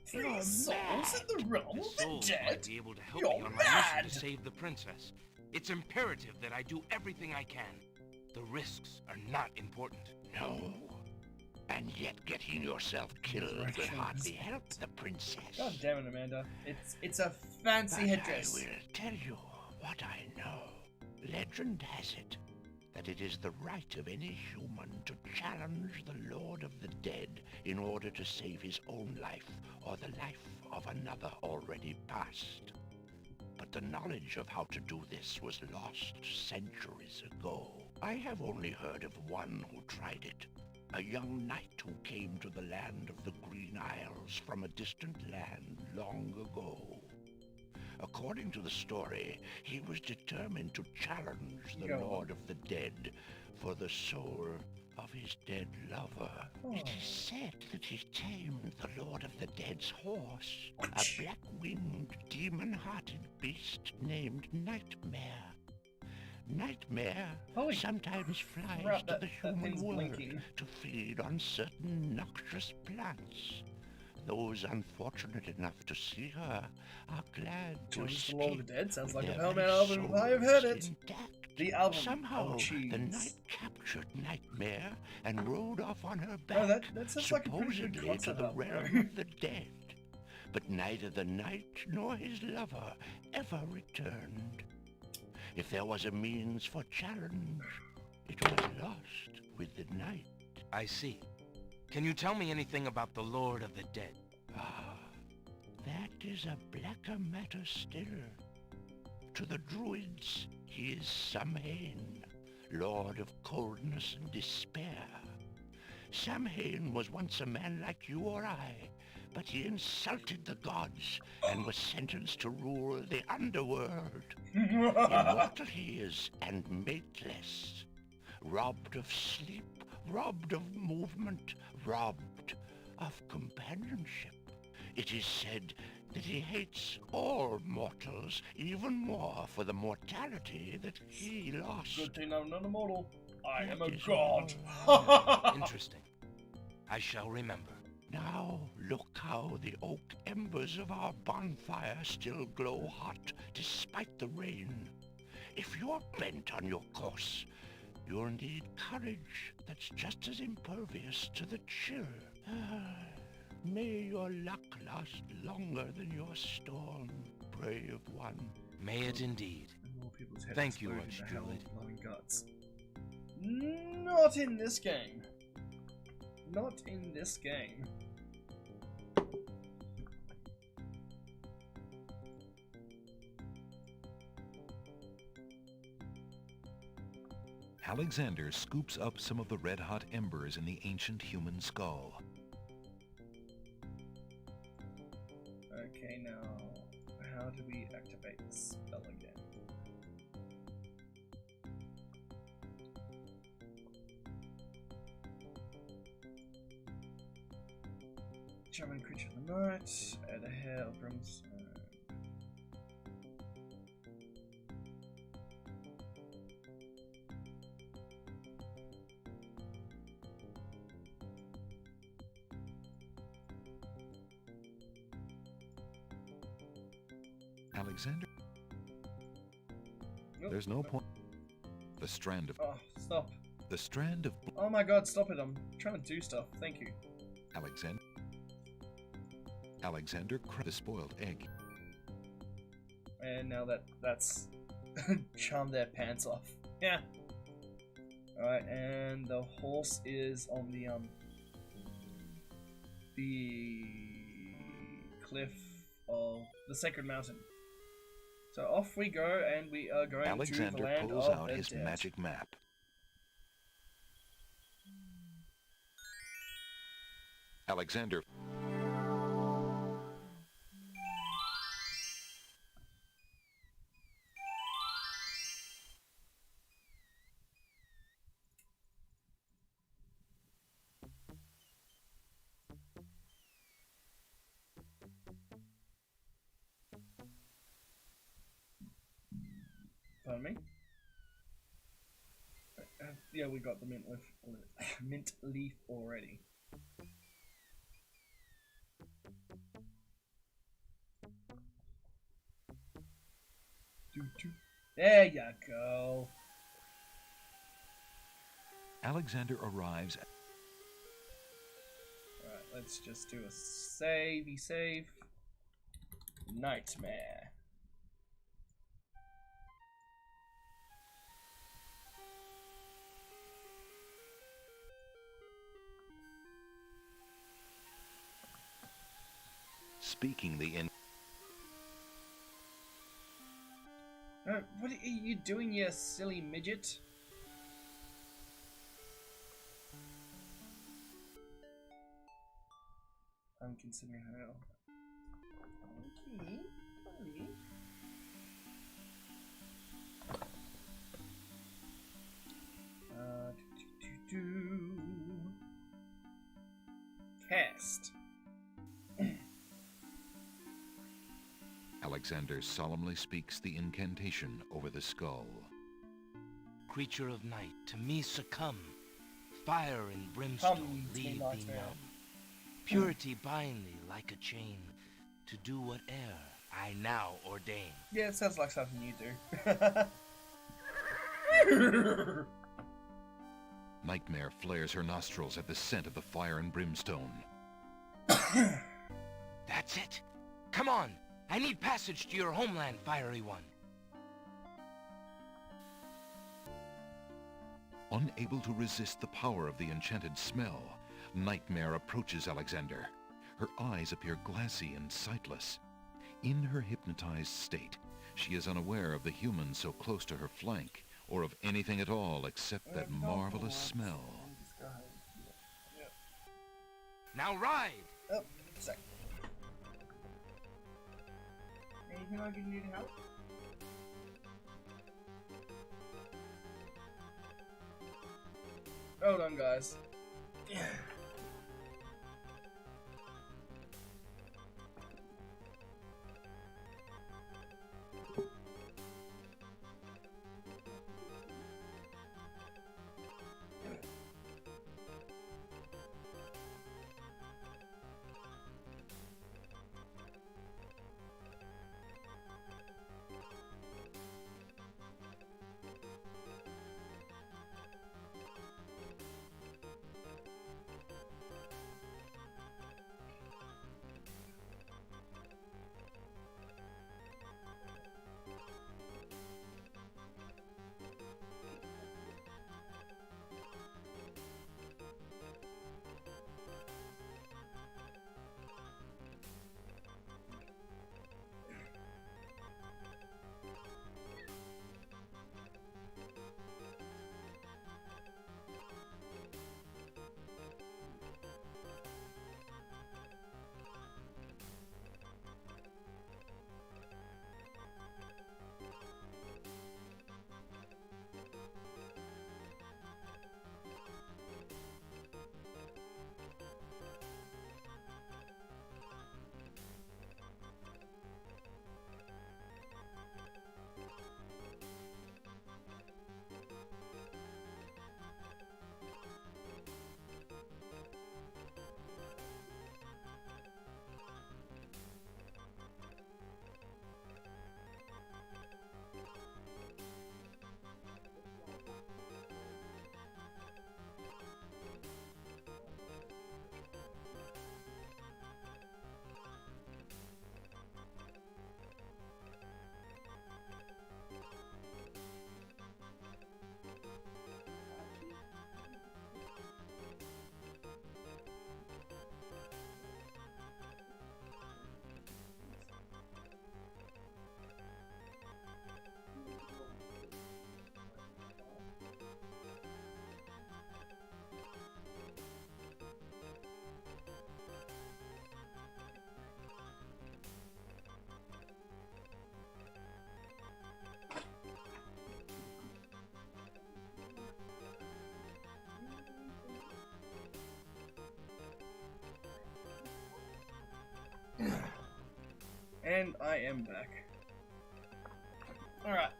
Free souls in the realm of the souls dead? might be able to help You're me on my mad! mission to save the princess. It's imperative that I do everything I can. The risks are not important. No. And yet getting yourself killed will hardly help the princess. God damn it, Amanda. It's a fancy headdress. I will tell you what I know. Legend has it that it is the right of any human to challenge the Lord of the Dead in order to save his own life or the life of another already past. But the knowledge of how to do this was lost centuries ago. I have only heard of one who tried it. A young knight who came to the land of the Green Isles from a distant land long ago. According to the story, he was determined to challenge the Lord of the Dead for the soul of his dead lover. It is said that he tamed the Lord of the Dead's horse, a black-winged, demon-hearted beast named Nightmare. Nightmare sometimes flies to the human world to feed on certain noxious plants. Those unfortunate enough to see her are glad to escape. The Lord of the Dead sounds like a their Hellman very album. I've heard it. intact. The album. Somehow, Oh, the jeez. knight captured Nightmare and rode off on her back, Oh, that sounds like a pretty good supposedly to concept the album. realm of the dead. But neither the knight nor his lover ever returned. If there was a means for challenge, it was lost with the night. I see. Can you tell me anything about the Lord of the Dead? Ah, that is a blacker matter still. To the druids, he is Samhain, lord of coldness and despair. Samhain was once a man like you or I, but he insulted the gods and was sentenced to rule the underworld. Immortal he is and mateless, robbed of sleep, robbed of movement, robbed of companionship. It is said that he hates all mortals even more for the mortality that he lost. Good thing I'm not immortal. I am a It is god. Interesting. I shall remember. Now look how the oak embers of our bonfire still glow hot despite the rain. If you're bent on your course, you'll need courage that's just as impervious to the chill. May your luck last longer than your storm, brave one. May it indeed. More people's heads Thank you, explode into hell Archduke. blowing guts. Not in this game. Not in this game. Alexander scoops up some of the red-hot embers in the ancient human skull. Okay, now, how do we activate the spell again? Shaman creature of the night, add a hair of brimstone. Alexander? Nope. There's no point. The strand of... Oh, stop. The strand of... Oh my god, stop it. I'm trying to do stuff. Thank you. Alexander cracked the spoiled egg. And now that's charmed their pants off. Yeah. Alright, and the horse is on the cliff of the Sacred Mountain. So off we go, and we are going to the Alexander land pulls of out the his dead. magic map. Alexander... Pardon me? Yeah, we got the mint leaf already. There you go. Alexander arrives at... Alright, let's just do a save. Nightmare. Speaking the in... What are you doing, you silly midget? I'm considering how. Okay, funny. Cast. Alexander solemnly speaks the incantation over the skull. Creature of night, to me succumb. Fire and brimstone Come, leave Teen thee Nightmare. numb. Purity bind thee like a chain, to do whate'er I now ordain. Yeah, it sounds like something you do. Nightmare flares her nostrils at the scent of the fire and brimstone. That's it. Come on. I need passage to your homeland, fiery one. Unable to resist the power of the enchanted smell, Nightmare approaches Alexander. Her eyes appear glassy and sightless. In her hypnotized state, she is unaware of the human so close to her flank, or of anything at all except that marvelous smell. Now ride! Oh, sec. Anything I can do to help? Hold on, guys. And I am back. Alright.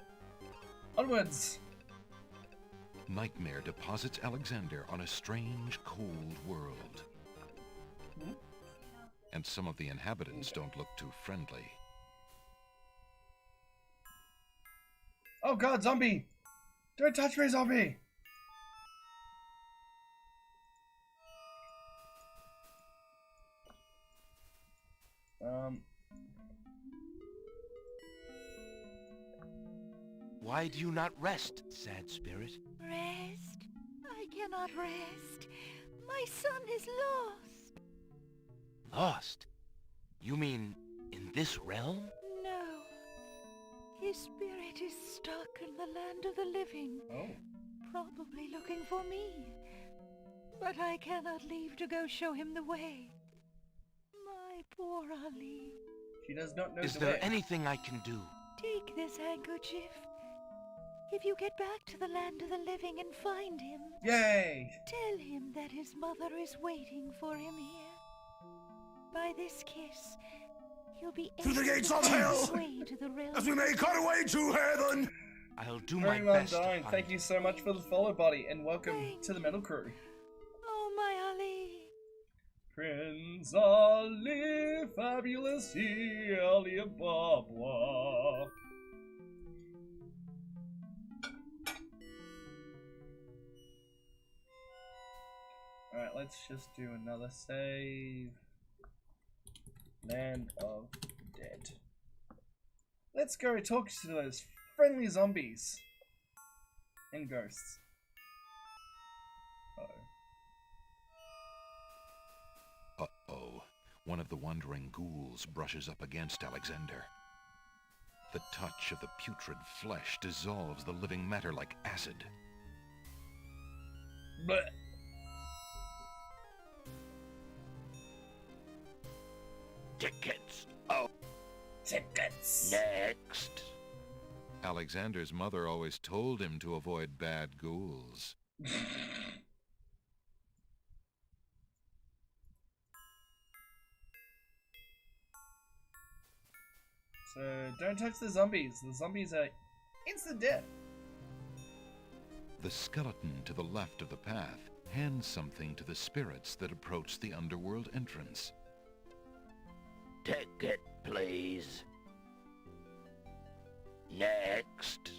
Onwards! Nightmare deposits Alexander on a strange, cold world. And some of the inhabitants don't look too friendly. Oh god, zombie! Don't touch me, zombie! Why do you not rest, sad spirit? Rest? I cannot rest. My son is lost. Lost? You mean in this realm? No. His spirit is stuck in the land of the living. Oh. Probably looking for me. But I cannot leave to go show him the way. My poor Ali. She does not know Is the there way. anything I can do? Take this handkerchief. If you get back to the land of the living and find him, Yay! tell him that his mother is waiting for him here. By this kiss, he'll be Through the able gates to of find hell, his way to the realm. as we make our way to heaven! I'll do my Very well best. to done. find Thank you so much for the follow, buddy, and welcome to the Metal Crew. Oh, my Ali. Prince Ali, fabulous Ali Ababa. Alright, let's just do another save. Land of Dead. Let's go talk to those friendly zombies and ghosts. Uh-oh. One of the wandering ghouls brushes up against Alexander. The touch of the putrid flesh dissolves the living matter like acid. Blech. Tickets. Oh. Tickets. Next. Alexander's mother always told him to avoid bad ghouls. So, don't touch the zombies. The zombies are instant death. The skeleton to the left of the path hands something to the spirits that approach the underworld entrance. Ticket, please. Next.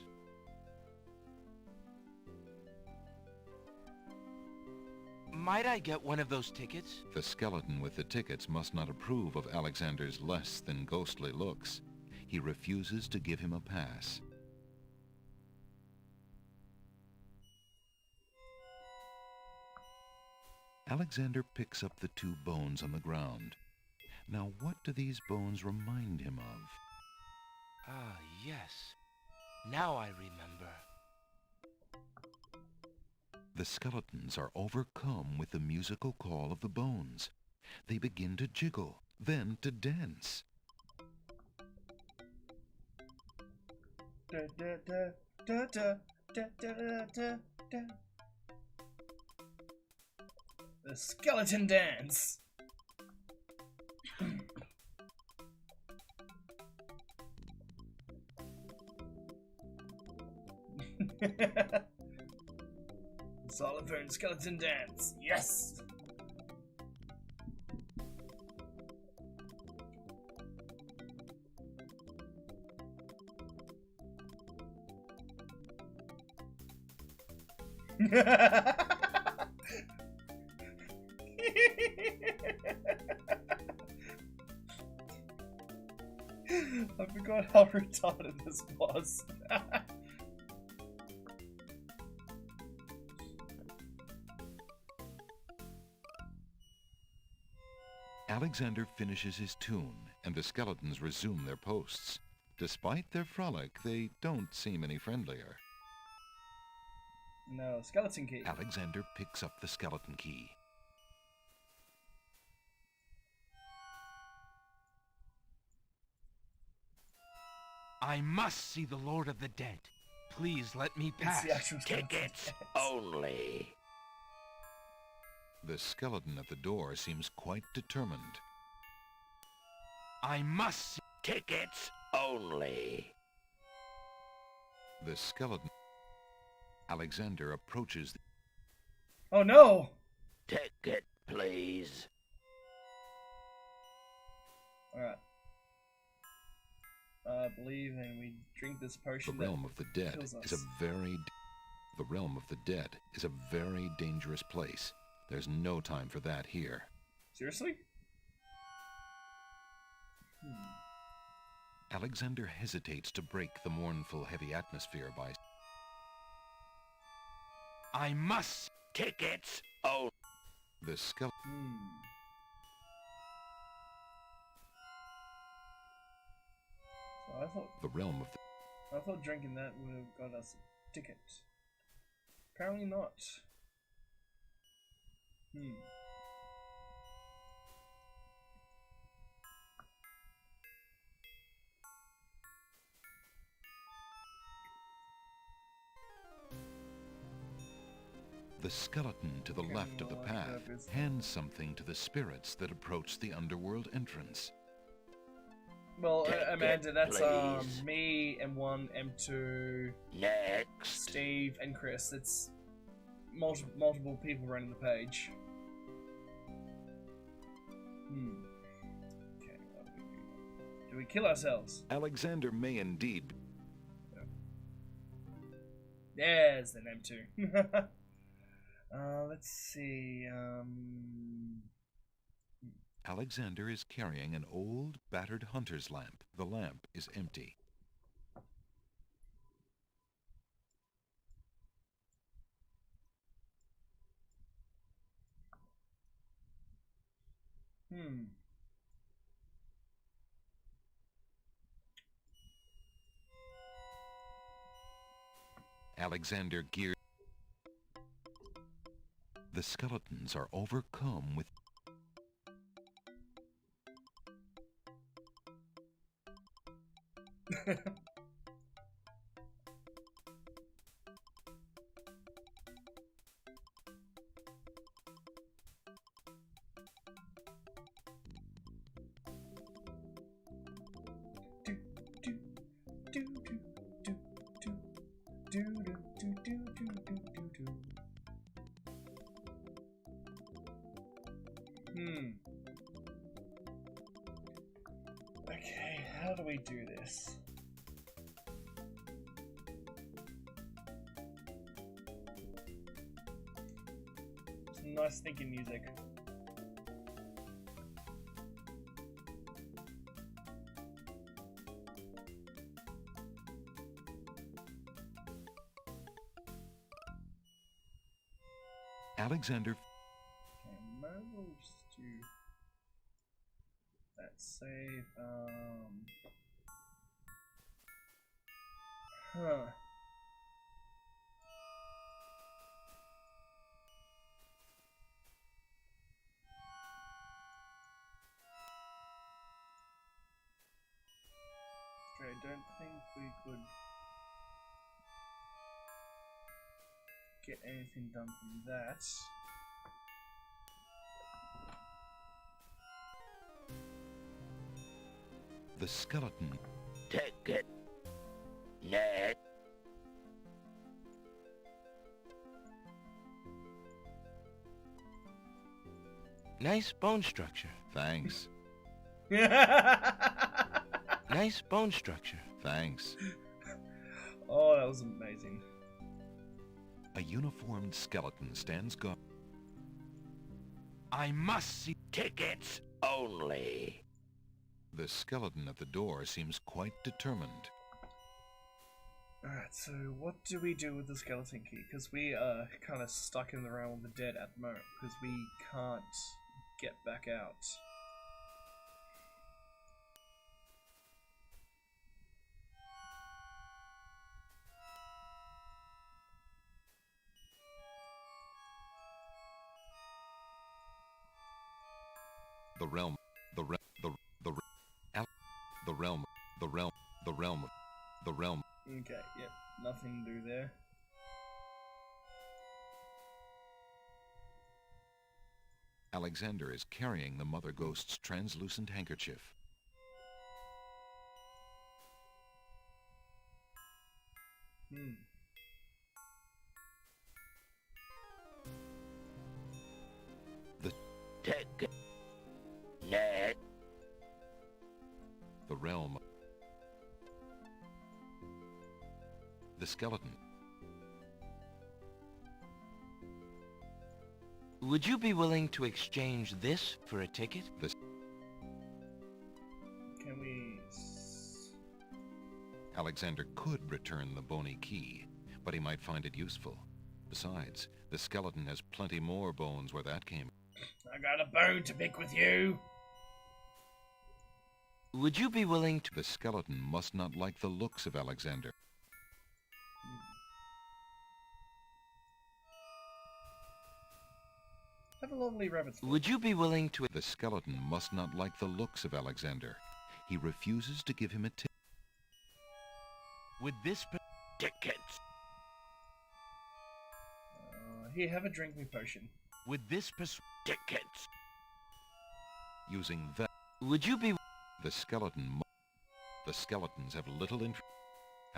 Might I get one of those tickets? The skeleton with the tickets must not approve of Alexander's less than ghostly looks. He refuses to give him a pass. Alexander picks up the two bones on the ground. Now, what do these bones remind him of? Ah, yes. Now I remember. The skeletons are overcome with the musical call of the bones. They begin to jiggle, then to dance. Da, da, da, da, da, da, da, da, da. The skeleton dance. Xylophone skeleton dance. Yes. I forgot how retarded this was. Alexander finishes his tune, and the skeletons resume their posts. Despite their frolic, they don't seem any friendlier. No, skeleton key. Alexander picks up the skeleton key. I must see the Lord of the Dead. Please let me pass. It's the actual skeleton Tickets dance. only. The skeleton at the door seems quite determined. I must see... Tickets only. The skeleton. Alexander approaches. Oh no! Ticket, please. Alright. I believe, and we drink this potion. The realm of the dead is the realm of the dead is a very dangerous place. There's no time for that here. Seriously? Alexander hesitates to break the mournful, heavy atmosphere by... I must. Tickets only. The skeleton... So I thought... The realm of the... I thought drinking that would have got us a ticket. Apparently not. The skeleton to the left of the path hands something to the spirits that approach the underworld entrance. Well, Amanda, that's me, M1, M2, Next. Steve, and Chris. It's multiple people running the page. Okay, what do we do? Do we kill ourselves? Alexander may indeed... There's an M2. Let's see, Alexander is carrying an old, battered hunter's lamp. The lamp is empty. Alexander gears. The skeletons are overcome with... Okay, how do we do this? Some nice thinking music. Alexander... Okay, might as well just do that save, Okay, I don't think we could get anything done from that. The skeleton... Ticket. Next. Nice bone structure. Thanks. Nice bone structure. Thanks. Oh, that was amazing. A uniformed skeleton stands guard. I must see. Tickets only. The skeleton at the door seems quite determined. Alright, so what do we do with the skeleton key? Because we are kind of stuck in the realm of the dead at the moment, because we can't get back out. The realm, the realm, the realm, the realm, the realm, the realm. Okay, yep, nothing to do there. Alexander is carrying the Mother Ghost's translucent handkerchief. The realm. The skeleton. Would you be willing to exchange this for a ticket? Can we... Alexander could return the bony key, but he might find it useful. Besides, the skeleton has plenty more bones where that came. I got a bone to pick with you. Would you be willing to... The skeleton must not like the looks of Alexander. Have a lovely rabbit's foot. Would you be willing to... The skeleton must not like the looks of Alexander. He refuses to give him a ticket. Would this... Tickets. Here, have a drink me potion. Would this... Tickets. Using that... Would you be... The skeleton... The skeletons have little interest.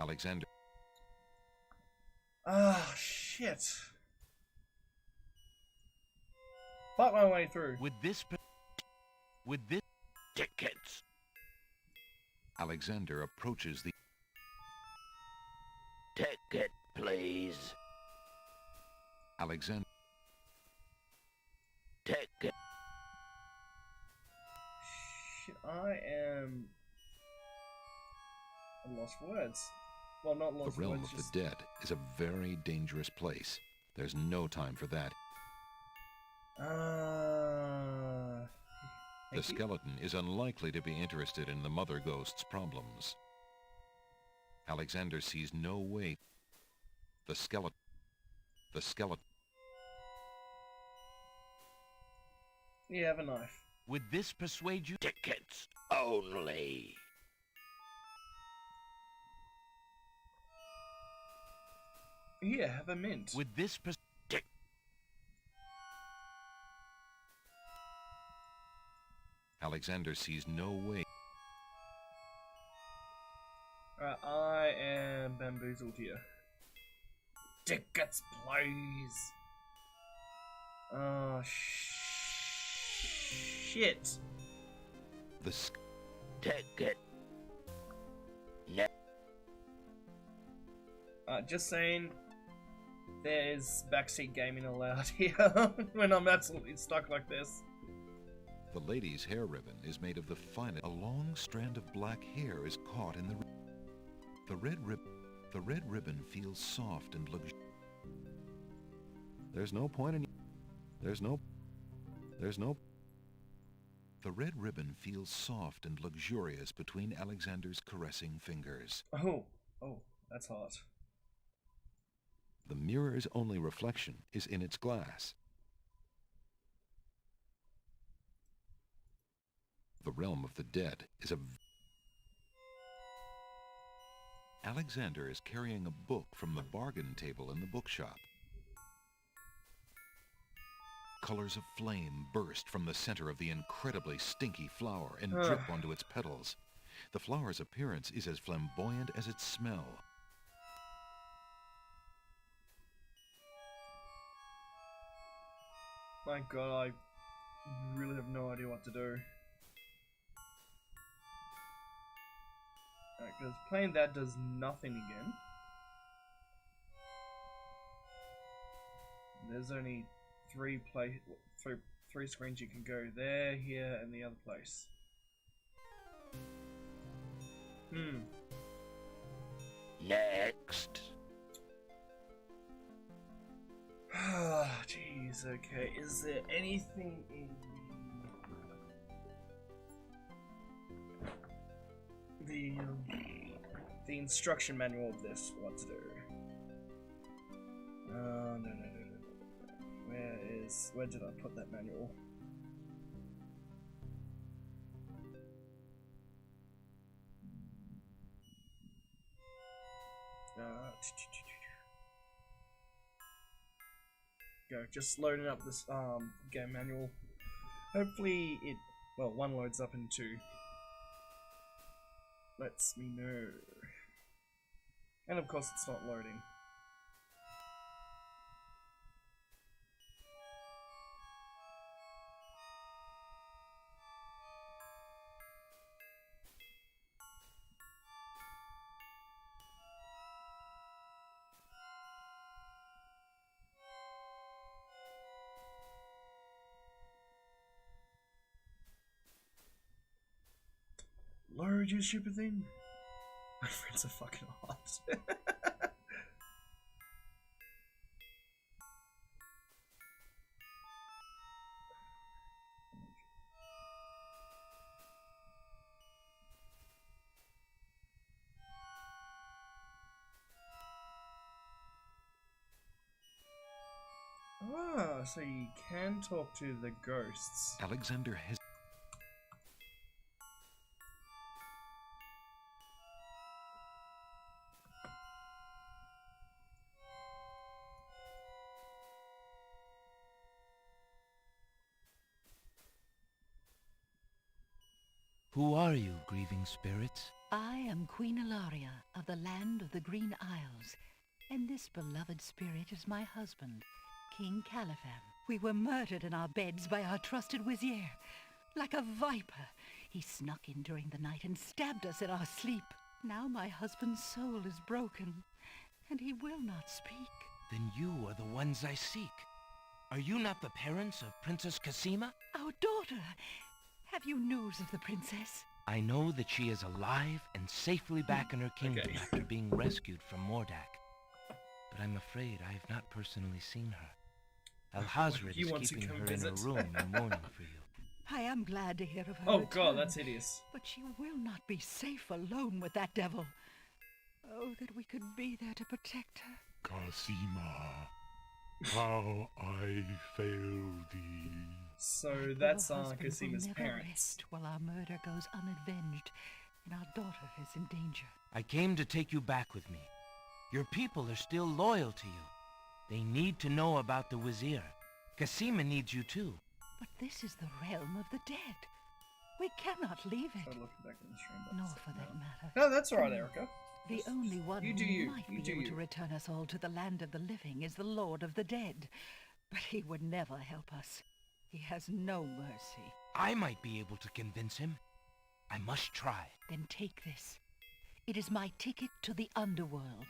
Alexander... Ah, shit. Fought my way through. Would this... Would this... Tickets. Alexander approaches the... Ticket, please. Alexander... Ticket. Shit, I am... I'm lost for words. Well, not lost The realm for words, of just... the dead is a very dangerous place. There's no time for that. The skeleton is unlikely to be interested in the mother ghost's problems. Alexander sees no way. The skeleton... Yeah, have a knife. Would this persuade you? Tickets only. Here, have a mint. Would this Alexander sees no way. I am bamboozled here. Tickets, please. Oh, shit. The ticket. Just saying, there's backseat gaming allowed here when I'm absolutely stuck like this. The lady's hair ribbon is made of the finest. A long strand of black hair is caught in the red ribbon feels soft and luxurious. There's no point in... The red ribbon feels soft and luxurious between Alexander's caressing fingers. Oh, that's hot. The mirror's only reflection is in its glass. The realm of the dead is a... Alexander is carrying a book from the bargain table in the bookshop. Colors of flame burst from the center of the incredibly stinky flower and drip onto its petals. The flower's appearance is as flamboyant as its smell. My god, I really have no idea what to do. Because playing that does nothing again. There's only three screens you can go. There, here, and the other place. Next. Jeez, okay. Is there anything in the instruction manual of this? What to do? No. Where did I put that manual? Go, just loading up this game manual. Hopefully it, well, one loads up and two lets me know. And of course it's not loading. Load, you stupid thing. My friends are fucking hot. Ah, so you can talk to the ghosts. Alexander has... Who are you, grieving spirits? I am Queen Ilaria of the land of the Green Isles, and this beloved spirit is my husband, King Califam. We were murdered in our beds by our trusted Vizier. Like a viper, he snuck in during the night and stabbed us in our sleep. Now my husband's soul is broken, and he will not speak. Then you are the ones I seek. Are you not the parents of Princess Cassima? Our daughter! Have you news of the princess? I know that she is alive and safely back in her kingdom after being rescued from Mordak. But I'm afraid I have not personally seen her. Alhazred is keeping her in her room and mourning for you. I am glad to hear of her Oh return, god, that's hideous. But she will not be safe alone with that devil. Oh, that we could be there to protect her. Cassima, how I fail thee. So that's Your husband Cassima's will never parents. rest while our murder goes unavenged, and our daughter is in danger. I came to take you back with me. Your people are still loyal to you. They need to know about the Vizier. Cassima needs you too. But this is the realm of the dead. We cannot leave it. Back in the stream, Nor for that matter. No, that's alright, Erica. The only one You do who you. might You be do able you. to return us all to the land of the living is the Lord of the Dead. But he would never help us. He has no mercy. I might be able to convince him. I must try. Then take this. It is my ticket to the underworld.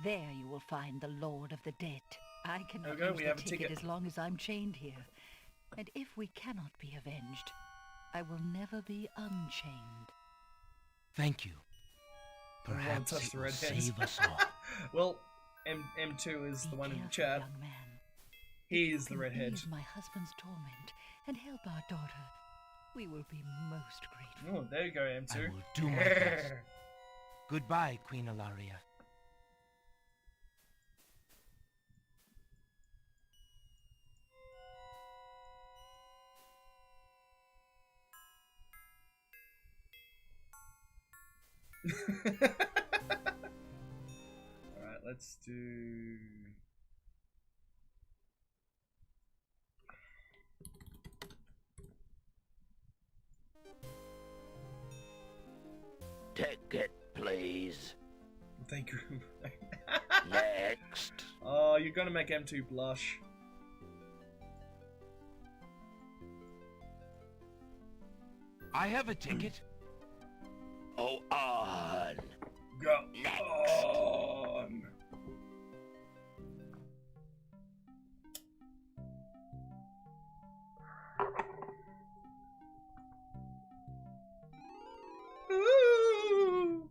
There you will find the Lord of the Dead. I cannot Okay, use we the have a ticket ticket. as long as I'm chained here. And if we cannot be avenged, I will never be unchained. Thank you. I don't wanna Perhaps touch it the will redheads. save us all. Well, M2 is the one in the chat. Young man. He is If the you can redhead. ease my husband's torment and help our daughter, we will be most grateful. Oh, there you go, M2. I will do my best. Goodbye, Queen Ilaria. Alright, let's do... Ticket, please. Thank you. Next. Oh, you're gonna make M2 blush. I have a ticket. Oh, on. Go Next. on. Ooh.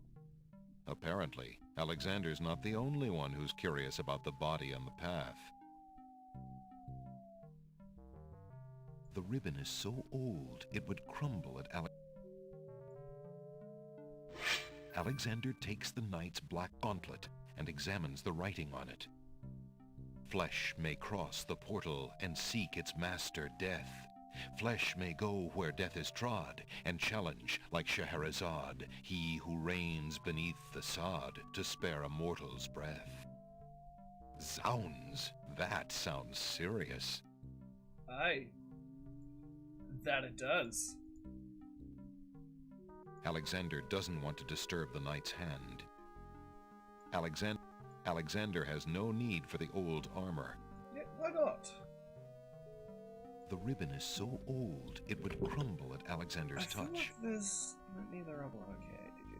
Apparently, Alexander's not the only one who's curious about the body on the path. The ribbon is so old, it would crumble at Alexander takes the knight's black gauntlet and examines the writing on it. Flesh may cross the portal and seek its master, death. Flesh may go where death is trod, and challenge, like Scheherazade, he who reigns beneath the sod to spare a mortal's breath. Zounds, that sounds serious. Aye. That it does. Alexander doesn't want to disturb the knight's hand. Alexander has no need for the old armor. Yeah, why not? The ribbon is so old, it would crumble at Alexander's I feel touch. like there's neither rubble. Okay, did you?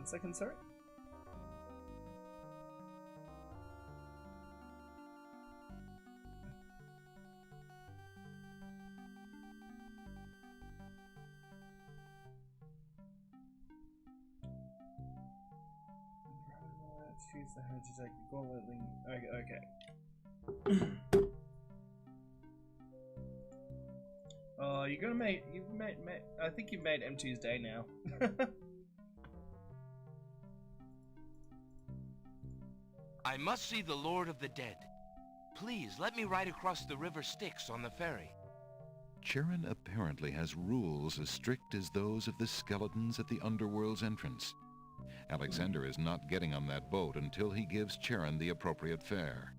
Second, sorry. Let's choose the hand to take the gauntlet link. Okay. Oh, you're gonna make. You've made. I think you've made M2's day now. I must see the Lord of the Dead. Please, let me ride across the river Styx on the ferry. Charon apparently has rules as strict as those of the skeletons at the underworld's entrance. Alexander is not getting on that boat until he gives Charon the appropriate fare.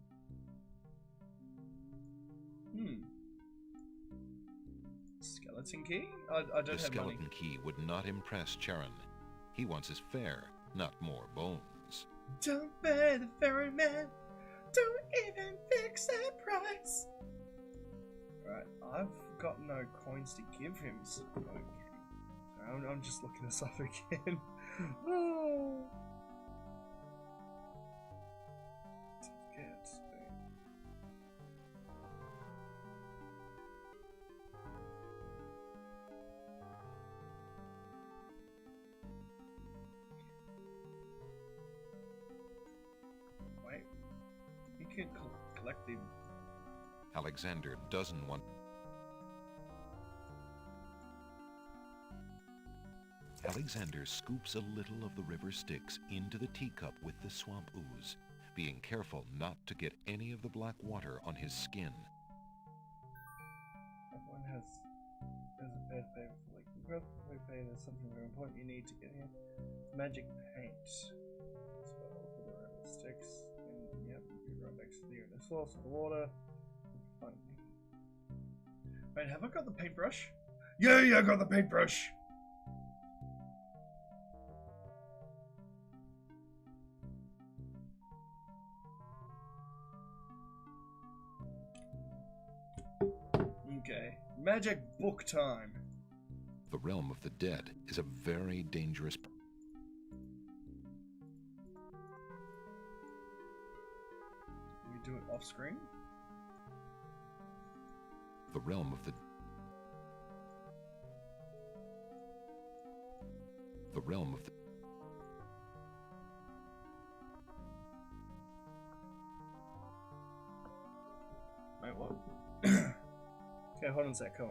Skeleton key? I don't have money. The skeleton key would not impress Charon. He wants his fare, not more bones. Don't pay the ferryman. Don't even fix that price. Right, I've got no coins to give him. So okay. I'm just looking this up again. Oh. Wait, you can collect him. Alexander doesn't want... Alexander scoops a little of the river Styx into the teacup with the swamp ooze, being careful not to get any of the black water on his skin. Everyone has a bad pain for like growth. Pain is something very important you need to get here. Magic paint. So for the river Styx, and yep, you run next to the source of the water. Fine. Wait, have I got the paintbrush? Yeah, I got the paintbrush. Okay, magic book time. The realm of the dead is a very dangerous... We do it off screen? The realm of the... The realm of the... Wait, what? Okay, hold on a sec, All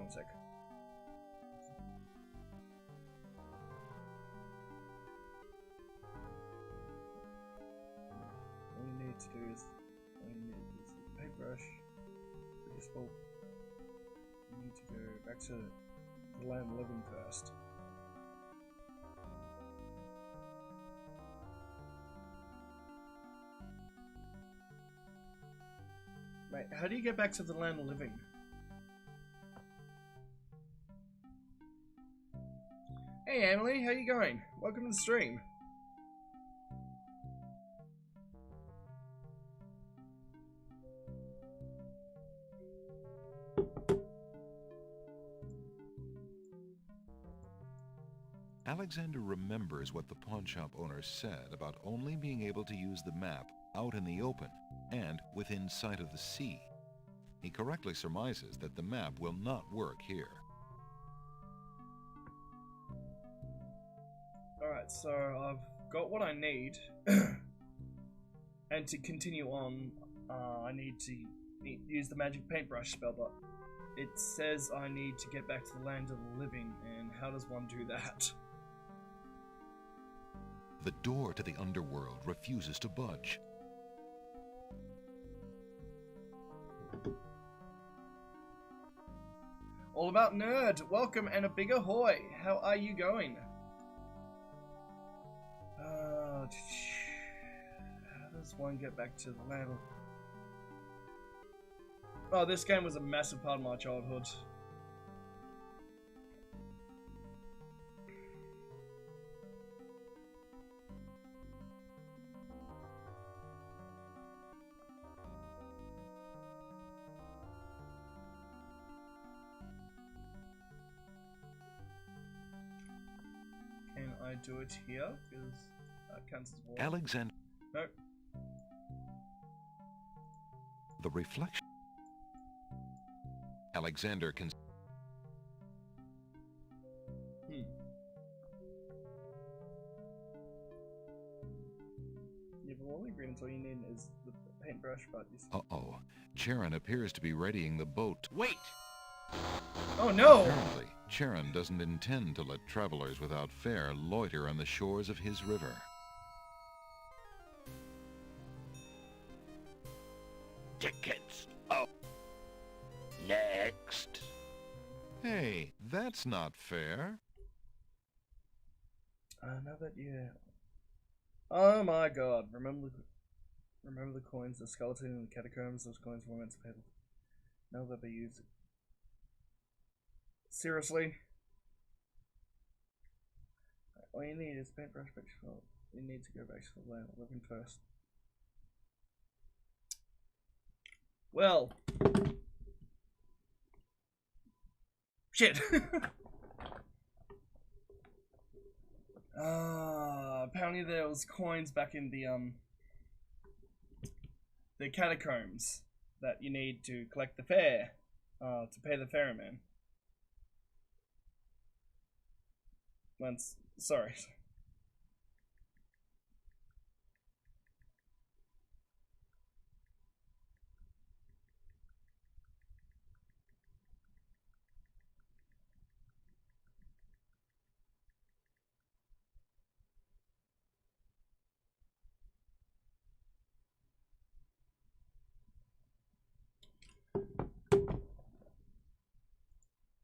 you need to do is, the paintbrush, useful. You need to go back to the land of living first. Wait, how do you get back to the land of living? Hey Emily, how you going? Welcome to the stream. Alexander remembers what the pawnshop owner said about only being able to use the map out in the open and within sight of the sea. He correctly surmises that the map will not work here. Alright, so I've got what I need. And to continue on, I need to use the magic paintbrush spell, but it says I need to get back to the land of the living, and how does one do that? The door to the underworld refuses to budge. All About Nerd. Welcome and a big ahoy. How are you going? How does one get back to the level? Oh, this game was a massive part of my childhood. Can I do it here? Because that counts as water. Alexander. No. The reflection. Alexander can. Yeah, but all the agreements, all you need is the paintbrush, but you see. Uh-oh. Charon appears to be readying the boat. Wait! Oh no! Apparently, Charon doesn't intend to let travelers without fare loiter on the shores of his river. Tickets. Oh. Next. Hey, that's not fair. Now that you... Oh my god, remember the coins, the skeleton in the catacombs, those coins were meant to pay the... Now that they use it. Seriously? All you need is paintbrush picture. You need to go back to the land living first. Well. Shit. Apparently there was coins back in the catacombs that you need to collect the fare, to pay the ferryman. Sorry.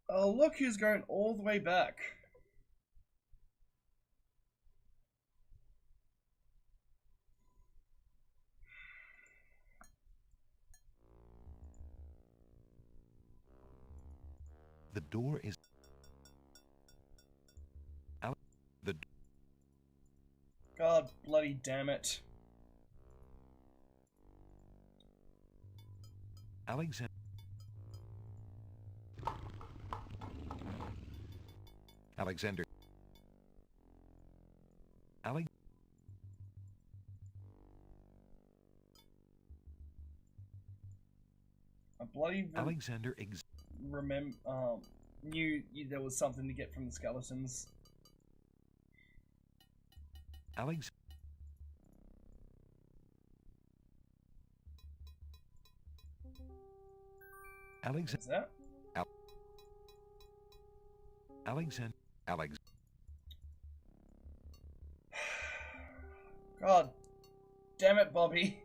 Oh, look who's going all the way back. The door is... God bloody damn it. Alexander... Alexander... I bloody... Alexander knew there was something to get from the skeletons. Alex... Is that? Alexander... God damn it, Bobby.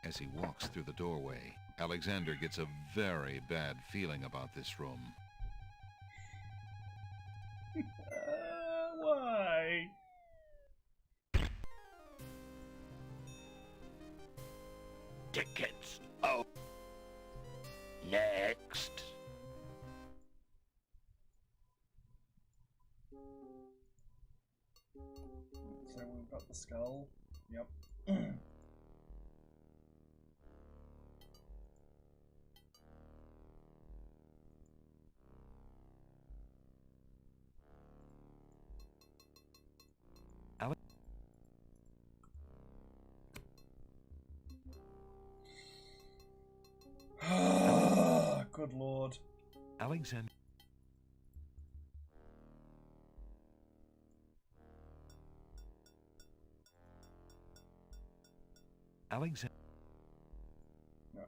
As he walks through the doorway, Alexander gets a very bad feeling about this room. Why? Tickets. Oh. Next. So we've got the skull. Yep. Good lord. Alexander... Alexander... No,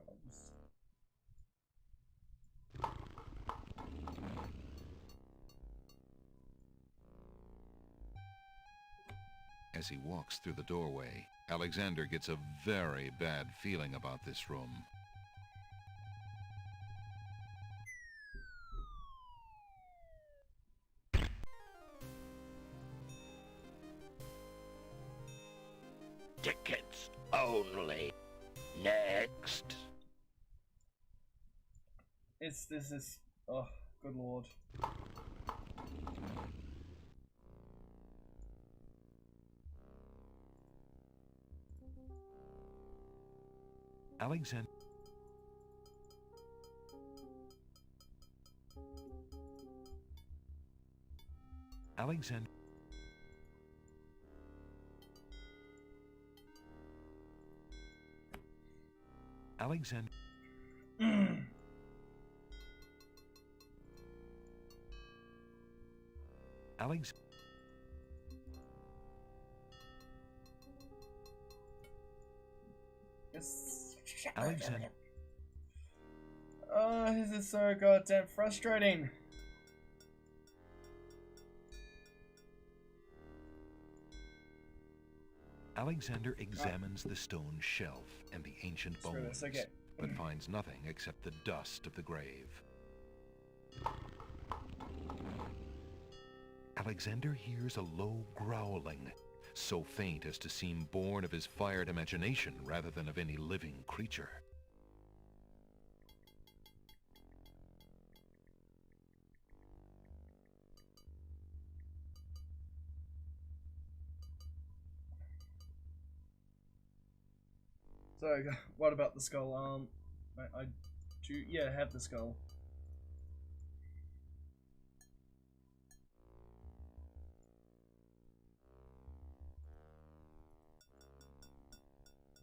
As he walks through the doorway, Alexander gets a very bad feeling about this room. Tickets only. Next. This is, oh, good lord. Alexander. Alexander. Alexander. Alex. Alexander. Oh, this is so goddamn frustrating. Alexander examines the stone shelf and the ancient bones, but finds nothing except the dust of the grave. Alexander hears a low growling, so faint as to seem born of his fired imagination rather than of any living creature. So, what about the skull? I do, yeah, have the skull.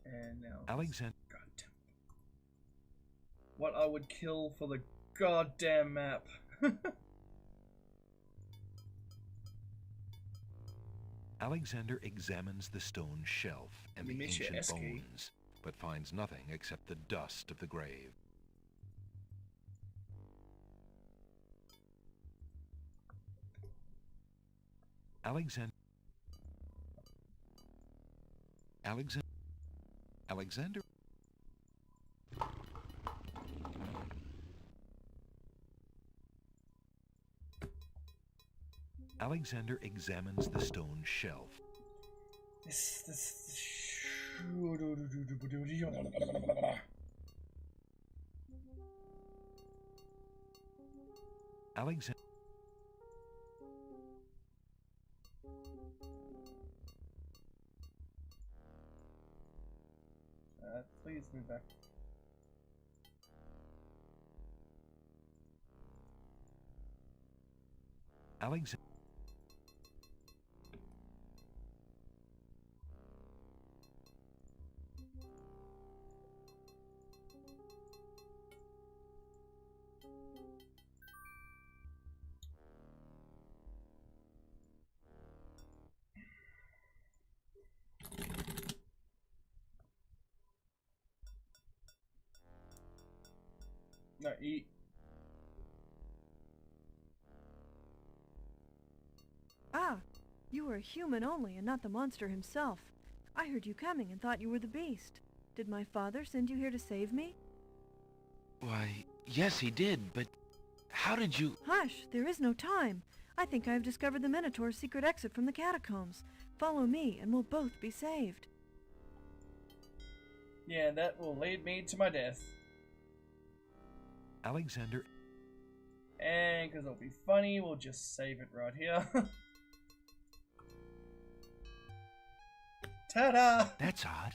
And now, Alexander. goddamn. What I would kill for the goddamn map. Alexander examines the stone shelf and the ancient bones, but finds nothing except the dust of the grave. Alexander. Alexander. Alexander. Alexander examines the stone shelf. Alexander. Please move back. Alexander. No, eat. Ah, you were a human only and not the monster himself. I heard you coming and thought you were the beast. Did my father send you here to save me? Why, yes, he did, but how did you... Hush, there is no time. I think I have discovered the Minotaur's secret exit from the catacombs. Follow me and we'll both be saved. Yeah, that will lead me to my death. Alexander. And because it'll be funny, we'll just save it right here. Ta-da! That's odd.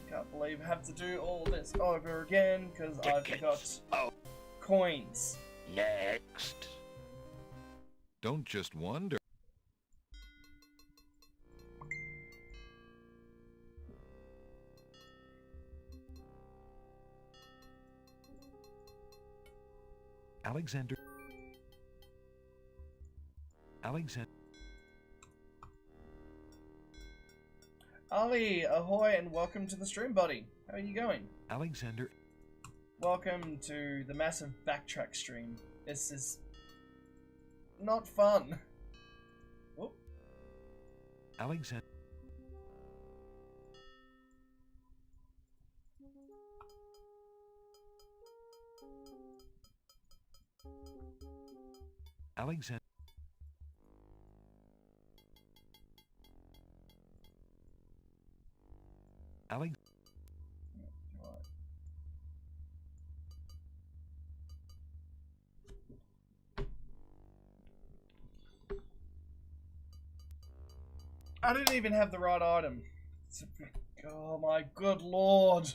Can't believe I have to do all this over again because I forgot coins. Next. Don't just wonder. Alexander. Alexander. Ali, ahoy and welcome to the stream, buddy. How are you going? Alexander. Welcome to the massive backtrack stream. This is not fun. Oh. Alexander. Alexander. Alex. I didn't even have the right item. Oh my good lord.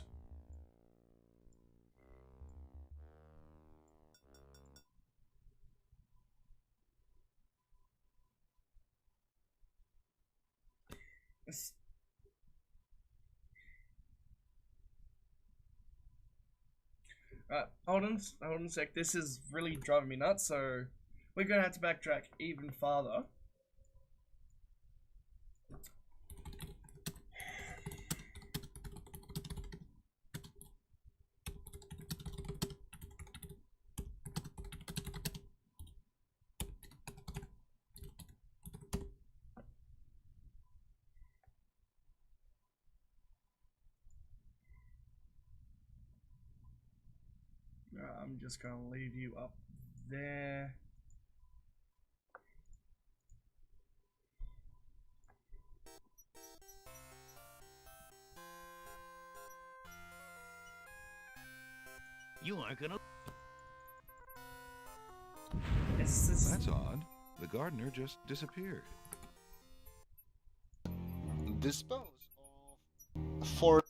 Right, hold on a sec. This is really driving me nuts, so we're gonna have to backtrack even farther. I'm just gonna leave you up there. You aren't gonna... That's odd. The gardener just disappeared. Dispose of... For...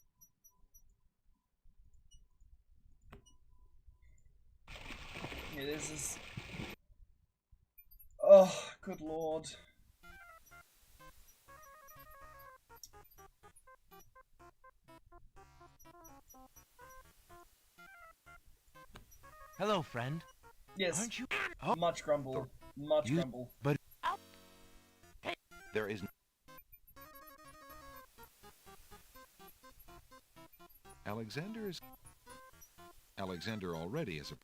Yeah, this is... Oh, good lord. Hello, friend. Yes. Aren't you... Much grumble. Much grumble. But... There is... Alexander is... Alexander already is a...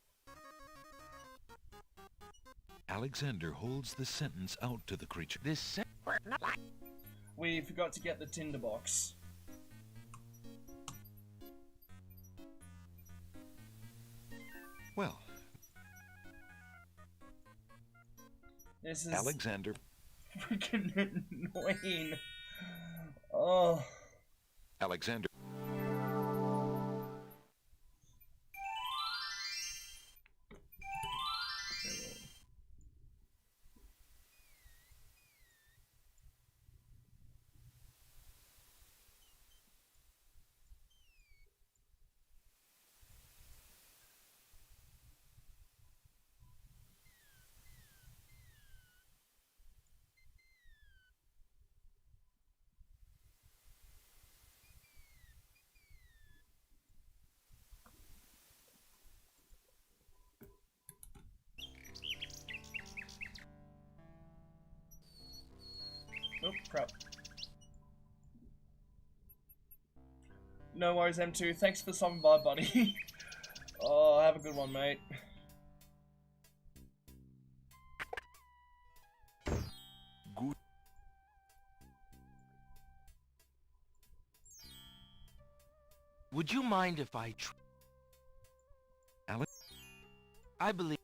Alexander holds the sentence out to the creature. This We forgot to get the tinderbox. Well... This is... Alexander... freaking annoying. Oh... Alexander... Oh, crap. No worries, M2. Thanks for stopping by, buddy. Oh, have a good one, mate. Good. Would you mind if I... Alex? I believe...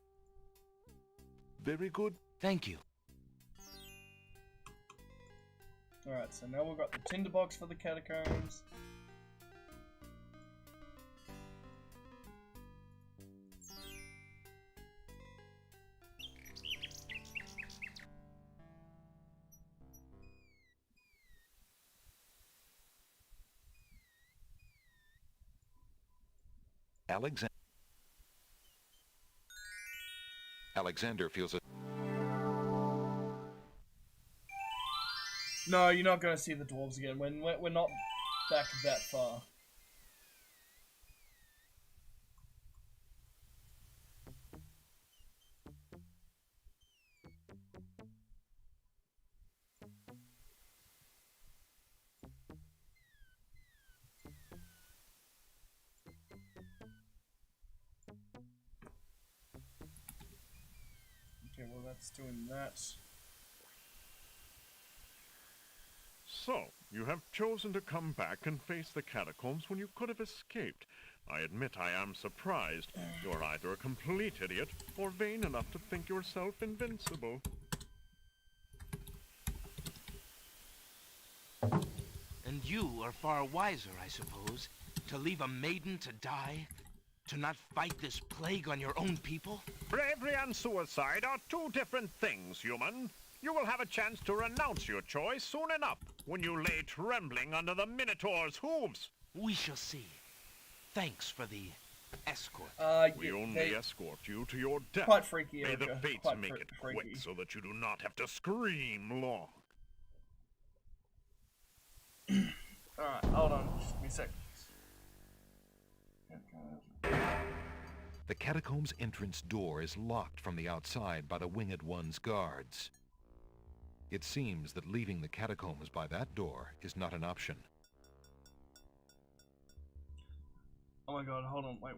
Very good. Thank you. Alright, so now we've got the tinderbox for the catacombs. Alexander feels a... No, you're not going to see the dwarves again. We're not back that far. Okay, well that's doing that. So, you have chosen to come back and face the catacombs when you could have escaped. I admit I am surprised. You're either a complete idiot or vain enough to think yourself invincible. And you are far wiser, I suppose, to leave a maiden to die? To not fight this plague on your own people? Bravery and suicide are two different things, human. You will have a chance to renounce your choice soon enough, when you lay trembling under the Minotaur's hooves. We shall see. Thanks for the escort. We only escort you to your death. Quite freaky, May the Edgar. fates Quite make it freaky. quick so that you do not have to scream long. Alright, hold on. Just give me a sec. The catacomb's entrance door is locked from the outside by the Winged One's guards. It seems that leaving the catacombs by that door is not an option. Oh my god, hold on. Wait.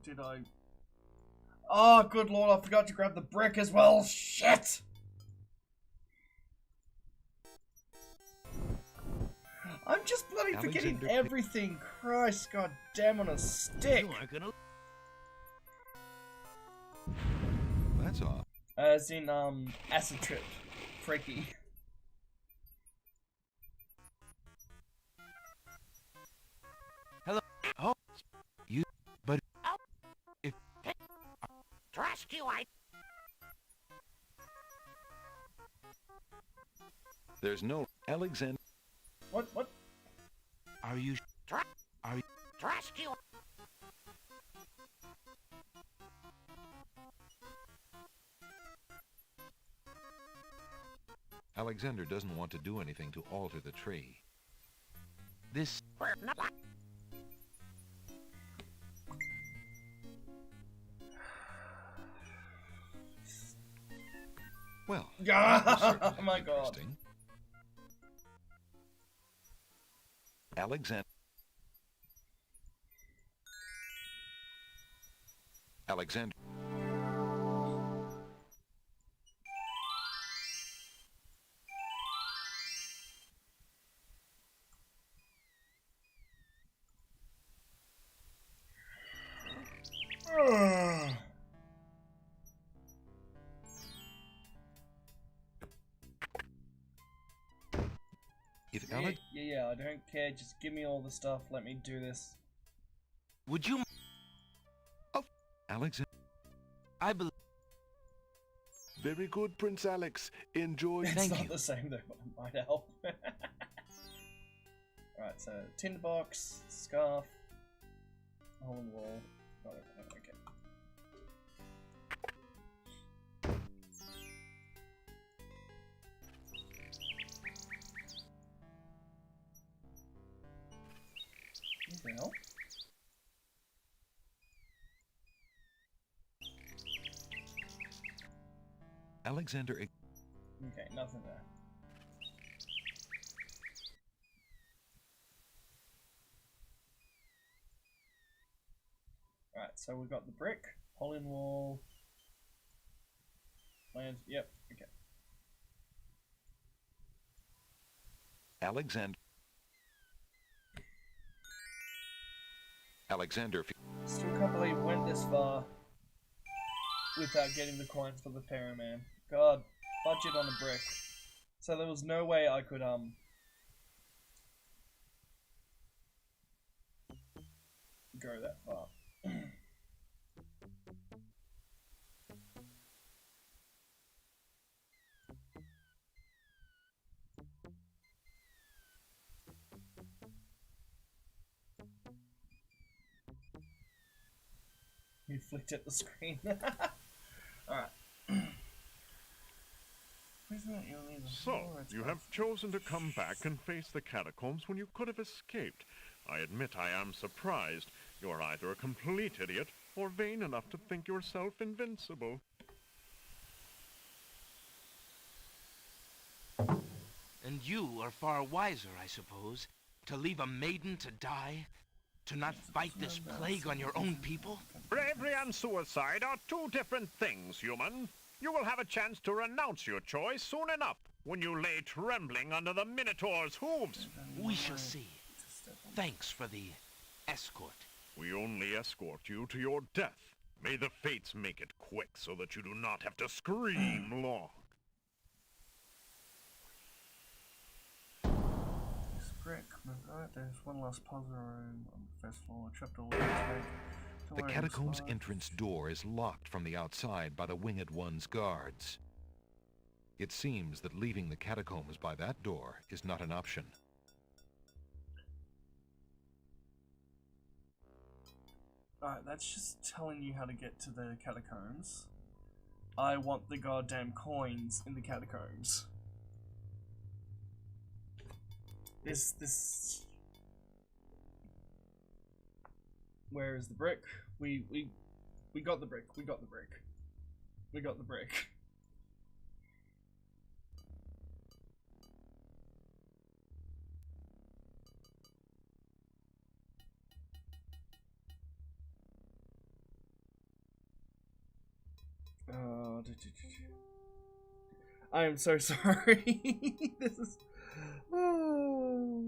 Did I... Oh, good lord, I forgot to grab the brick as well. Shit! I'm just bloody forgetting everything. Christ, god damn on a stick. You aren't gonna... That's off. As in, acid trip. Freaky. Hello. Oh, you... But... If... Trust you, I... There's no Alexander. What? Are you... Are you... Trust you. Alexander doesn't want to do anything to alter the tree. This... We're not like... Well, oh my god. Alexander. If Alex... Yeah, I don't care. Just give me all the stuff. Let me do this. Would you... Oh, Alexander. I believe... Very good, Prince Alex. Enjoy. It's not the same though, but it might help. Alright, so tinderbox, scarf, hole in the wall. Got it. Okay. What the hell? Alexander... Okay, nothing there. Alright, so we've got the brick, hole in wall, land, yep, okay. Alexander... Still can't believe we went this far without getting the coins for the Paraman. God, budget on a brick. So there was no way I could, go that far. He flicked at the screen. Alright. So, you have chosen to come back and face the catacombs when you could have escaped. I admit I am surprised. You're either a complete idiot or vain enough to think yourself invincible. And you are far wiser, I suppose, to leave a maiden to die? To not fight this plague on your own people? Bravery and suicide are two different things, human. You will have a chance to renounce your choice soon enough, when you lay trembling under the Minotaur's hooves. We shall see. Thanks for the escort. We only escort you to your death. May the fates make it quick so that you do not have to scream long. This brick, right, there's one last puzzle room on the first floor, trapdoor. The catacombs entrance door is locked from the outside by the Winged One's guards. It seems that leaving the catacombs by that door is not an option. Alright, that's just telling you how to get to the catacombs. I want the goddamn coins in the catacombs. This... Where is the brick? We got the brick. We got the brick. We got the brick. Oh, I am so sorry. This is... Oh.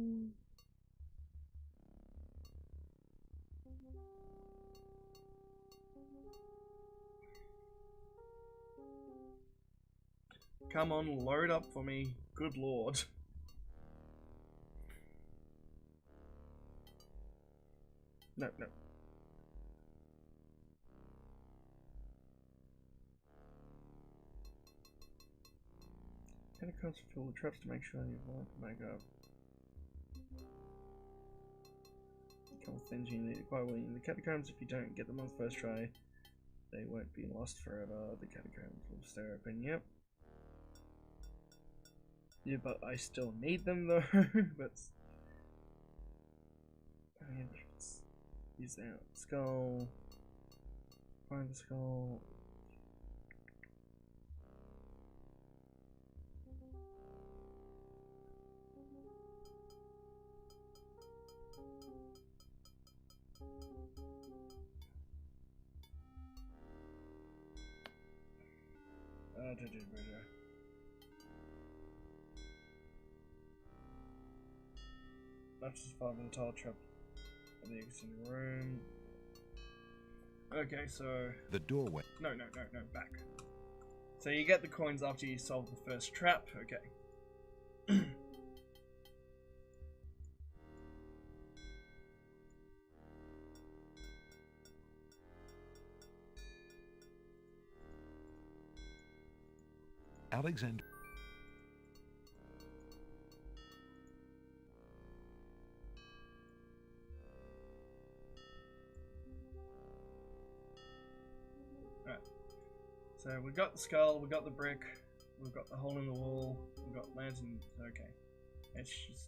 Come on, load up for me. Good lord. No, no. Catacombs fill the traps to make sure you won't make up. A couple things you need to quite well in the catacombs. If you don't get them on the first try, they won't be lost forever. The catacombs will stay open. Yep. Yeah, but I still need them though. But use that skull. Find the skull. Not just five in the tile trap in the existing room. Okay, so the doorway. No, back. So you get the coins after you solve the first trap. Okay. Alexander. Right. So we got the skull, we got the brick, we've got the hole in the wall, we've got lantern. Okay. It's just...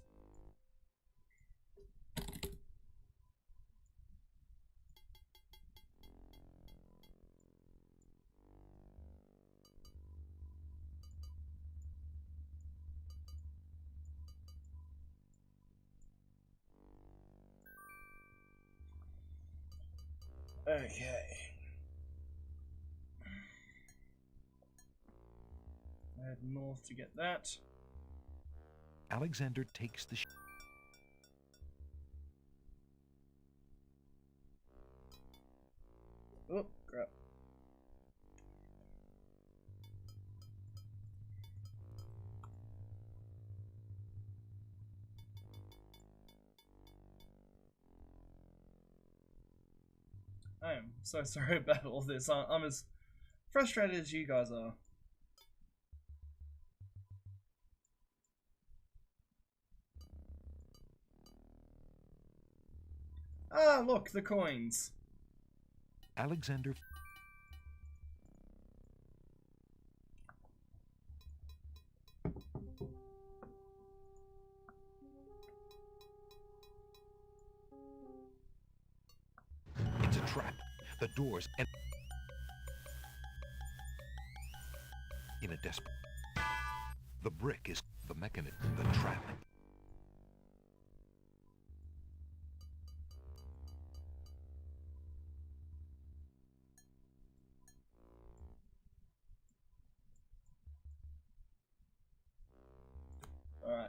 Okay. Head north to get that. Alexander takes the Oh, crap. I am so sorry about all this. I'm as frustrated as you guys are. Ah, look, the coins. Alexander. It's a trap. The doors and in a desperate. The brick is the mechanism. The trap.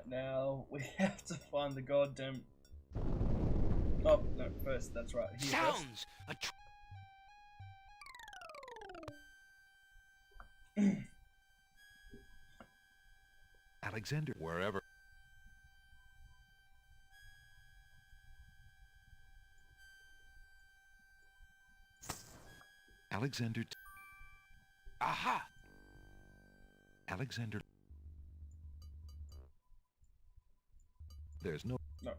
right now. We have to find the goddamn... Oh, no, first, that's right. Here Sounds! Alexander, wherever. Alexander. Aha! Alexander. There's no. No.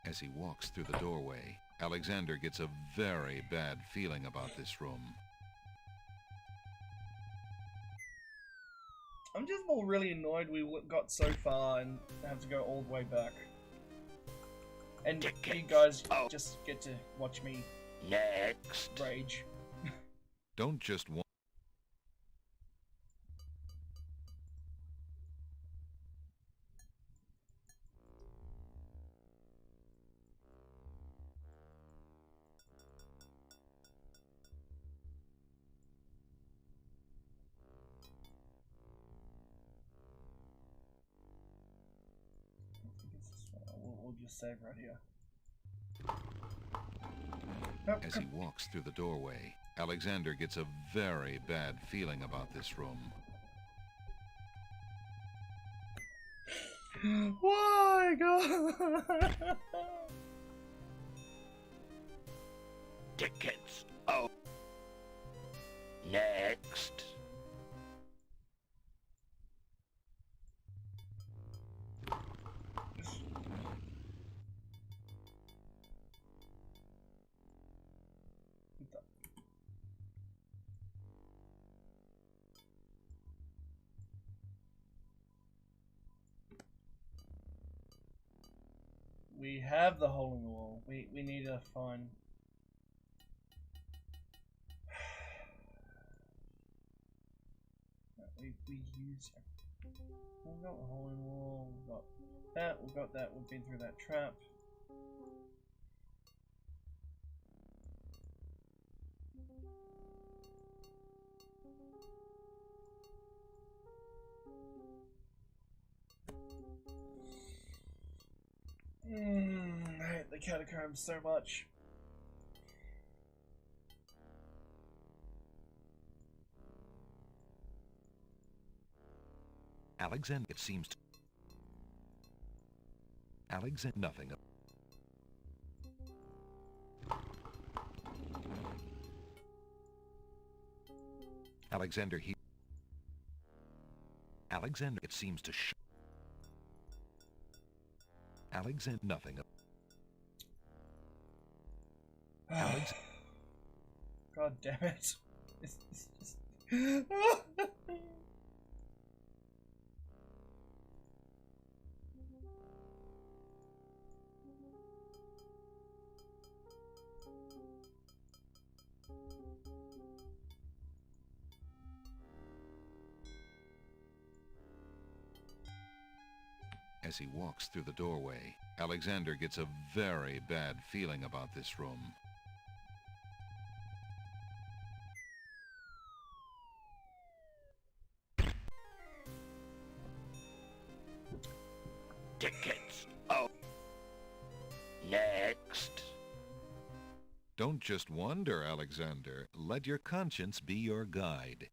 As he walks through the doorway, Alexander gets a very bad feeling about this room. I'm just more really annoyed we got so far and have to go all the way back. And you guys just get to watch me rage. Don't just want. We'll just save right here. As he walks through the doorway, Alexander gets a very bad feeling about this room. Why, God? Tickets. Oh. Next. We have the hole in the wall. We need to find... we use... We've got the hole in the wall, we've got that, we've been through that trap. I hate the catacombs so much. Alexander, it seems to... Alexander, nothing. Alexander, he... Alexander, it seems to sh... Alexander, nothing. Alex... God damn it. It's just... As he walks through the doorway, Alexander gets a very bad feeling about this room. Tickets. Oh. Next. Don't just wander, Alexander. Let your conscience be your guide.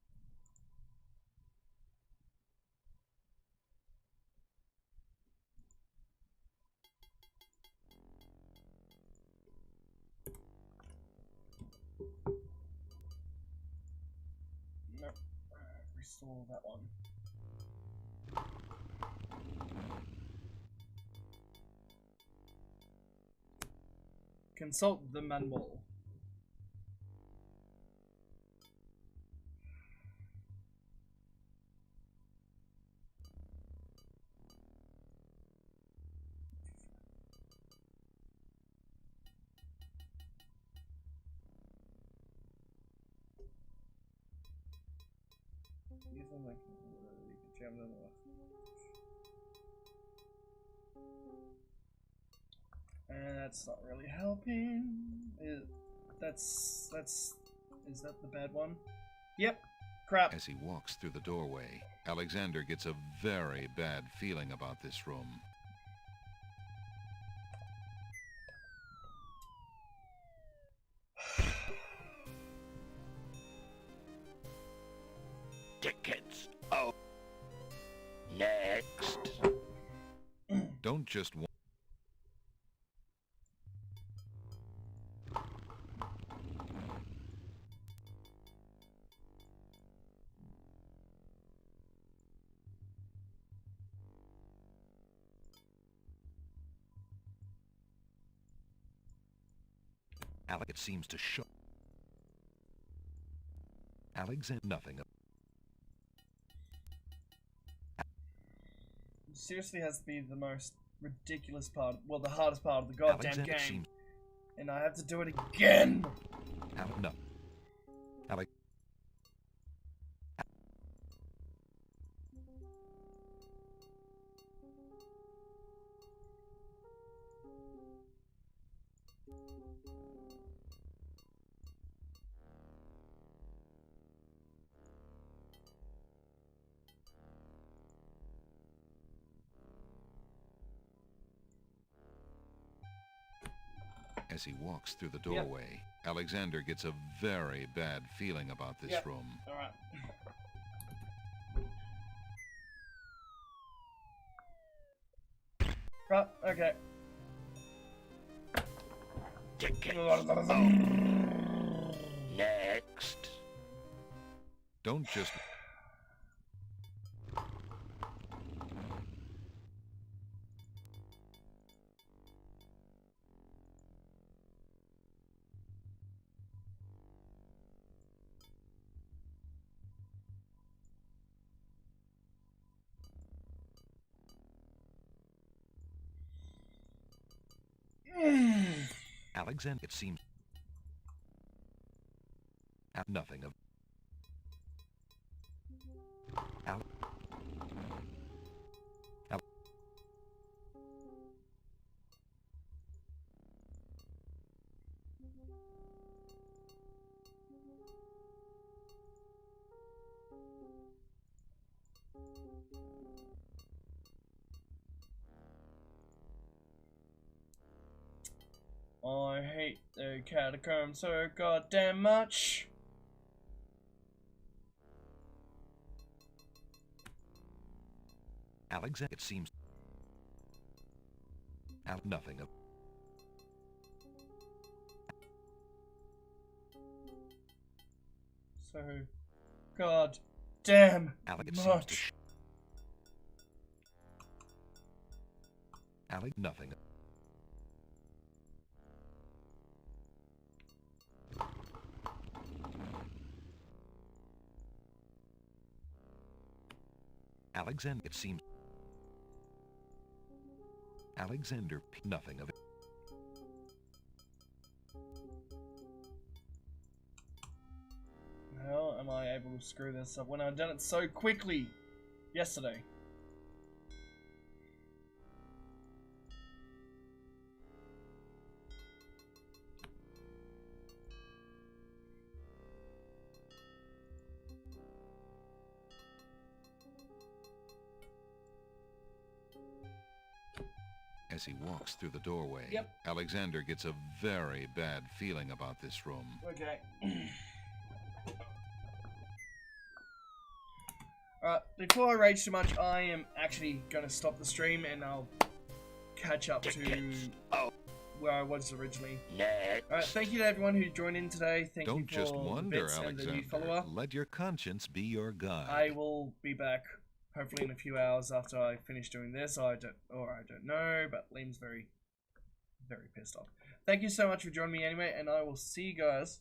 Nope. Restore that one. Consult the manual. using like you can jam them off. And that's not really helping. Is that the bad one? Yep. Crap. As he walks through the doorway, Alexander gets a very bad feeling about this room. Tickets. Oh. Next. Don't just Alec, it seems to show. Alexander, nothing. Seriously has to be the most ridiculous part, well, the hardest part of the goddamn Alexander game. And I have to do it again! No. Alec. As he walks through the doorway, Alexander gets a very bad feeling about this room. Alright. Right, okay. Next. Don't just... Alexander, it seems... Nothing of... I hate the catacombs so goddamn much. Alexander, it seems... Nothing of... So goddamn Alec, it much. seems to... Alec, nothing. Alexander, it seems... Alexander, nothing of it. How am I able to screw this up when I've done it so quickly yesterday? As he walks through the doorway, Yep. Alexander gets a very bad feeling about this room. Okay. Alright, before I rage too much, I am actually going to stop the stream and I'll catch up to where I was originally. Alright, thank you to everyone who joined in today. Thank Don't you for just the wonder, bits and the new Alexander. follower. Let your conscience be your guide. I will be back hopefully in a few hours after I finish doing this. I don't know, but Liam's very, very pissed off. Thank you so much for joining me anyway, and I will see you guys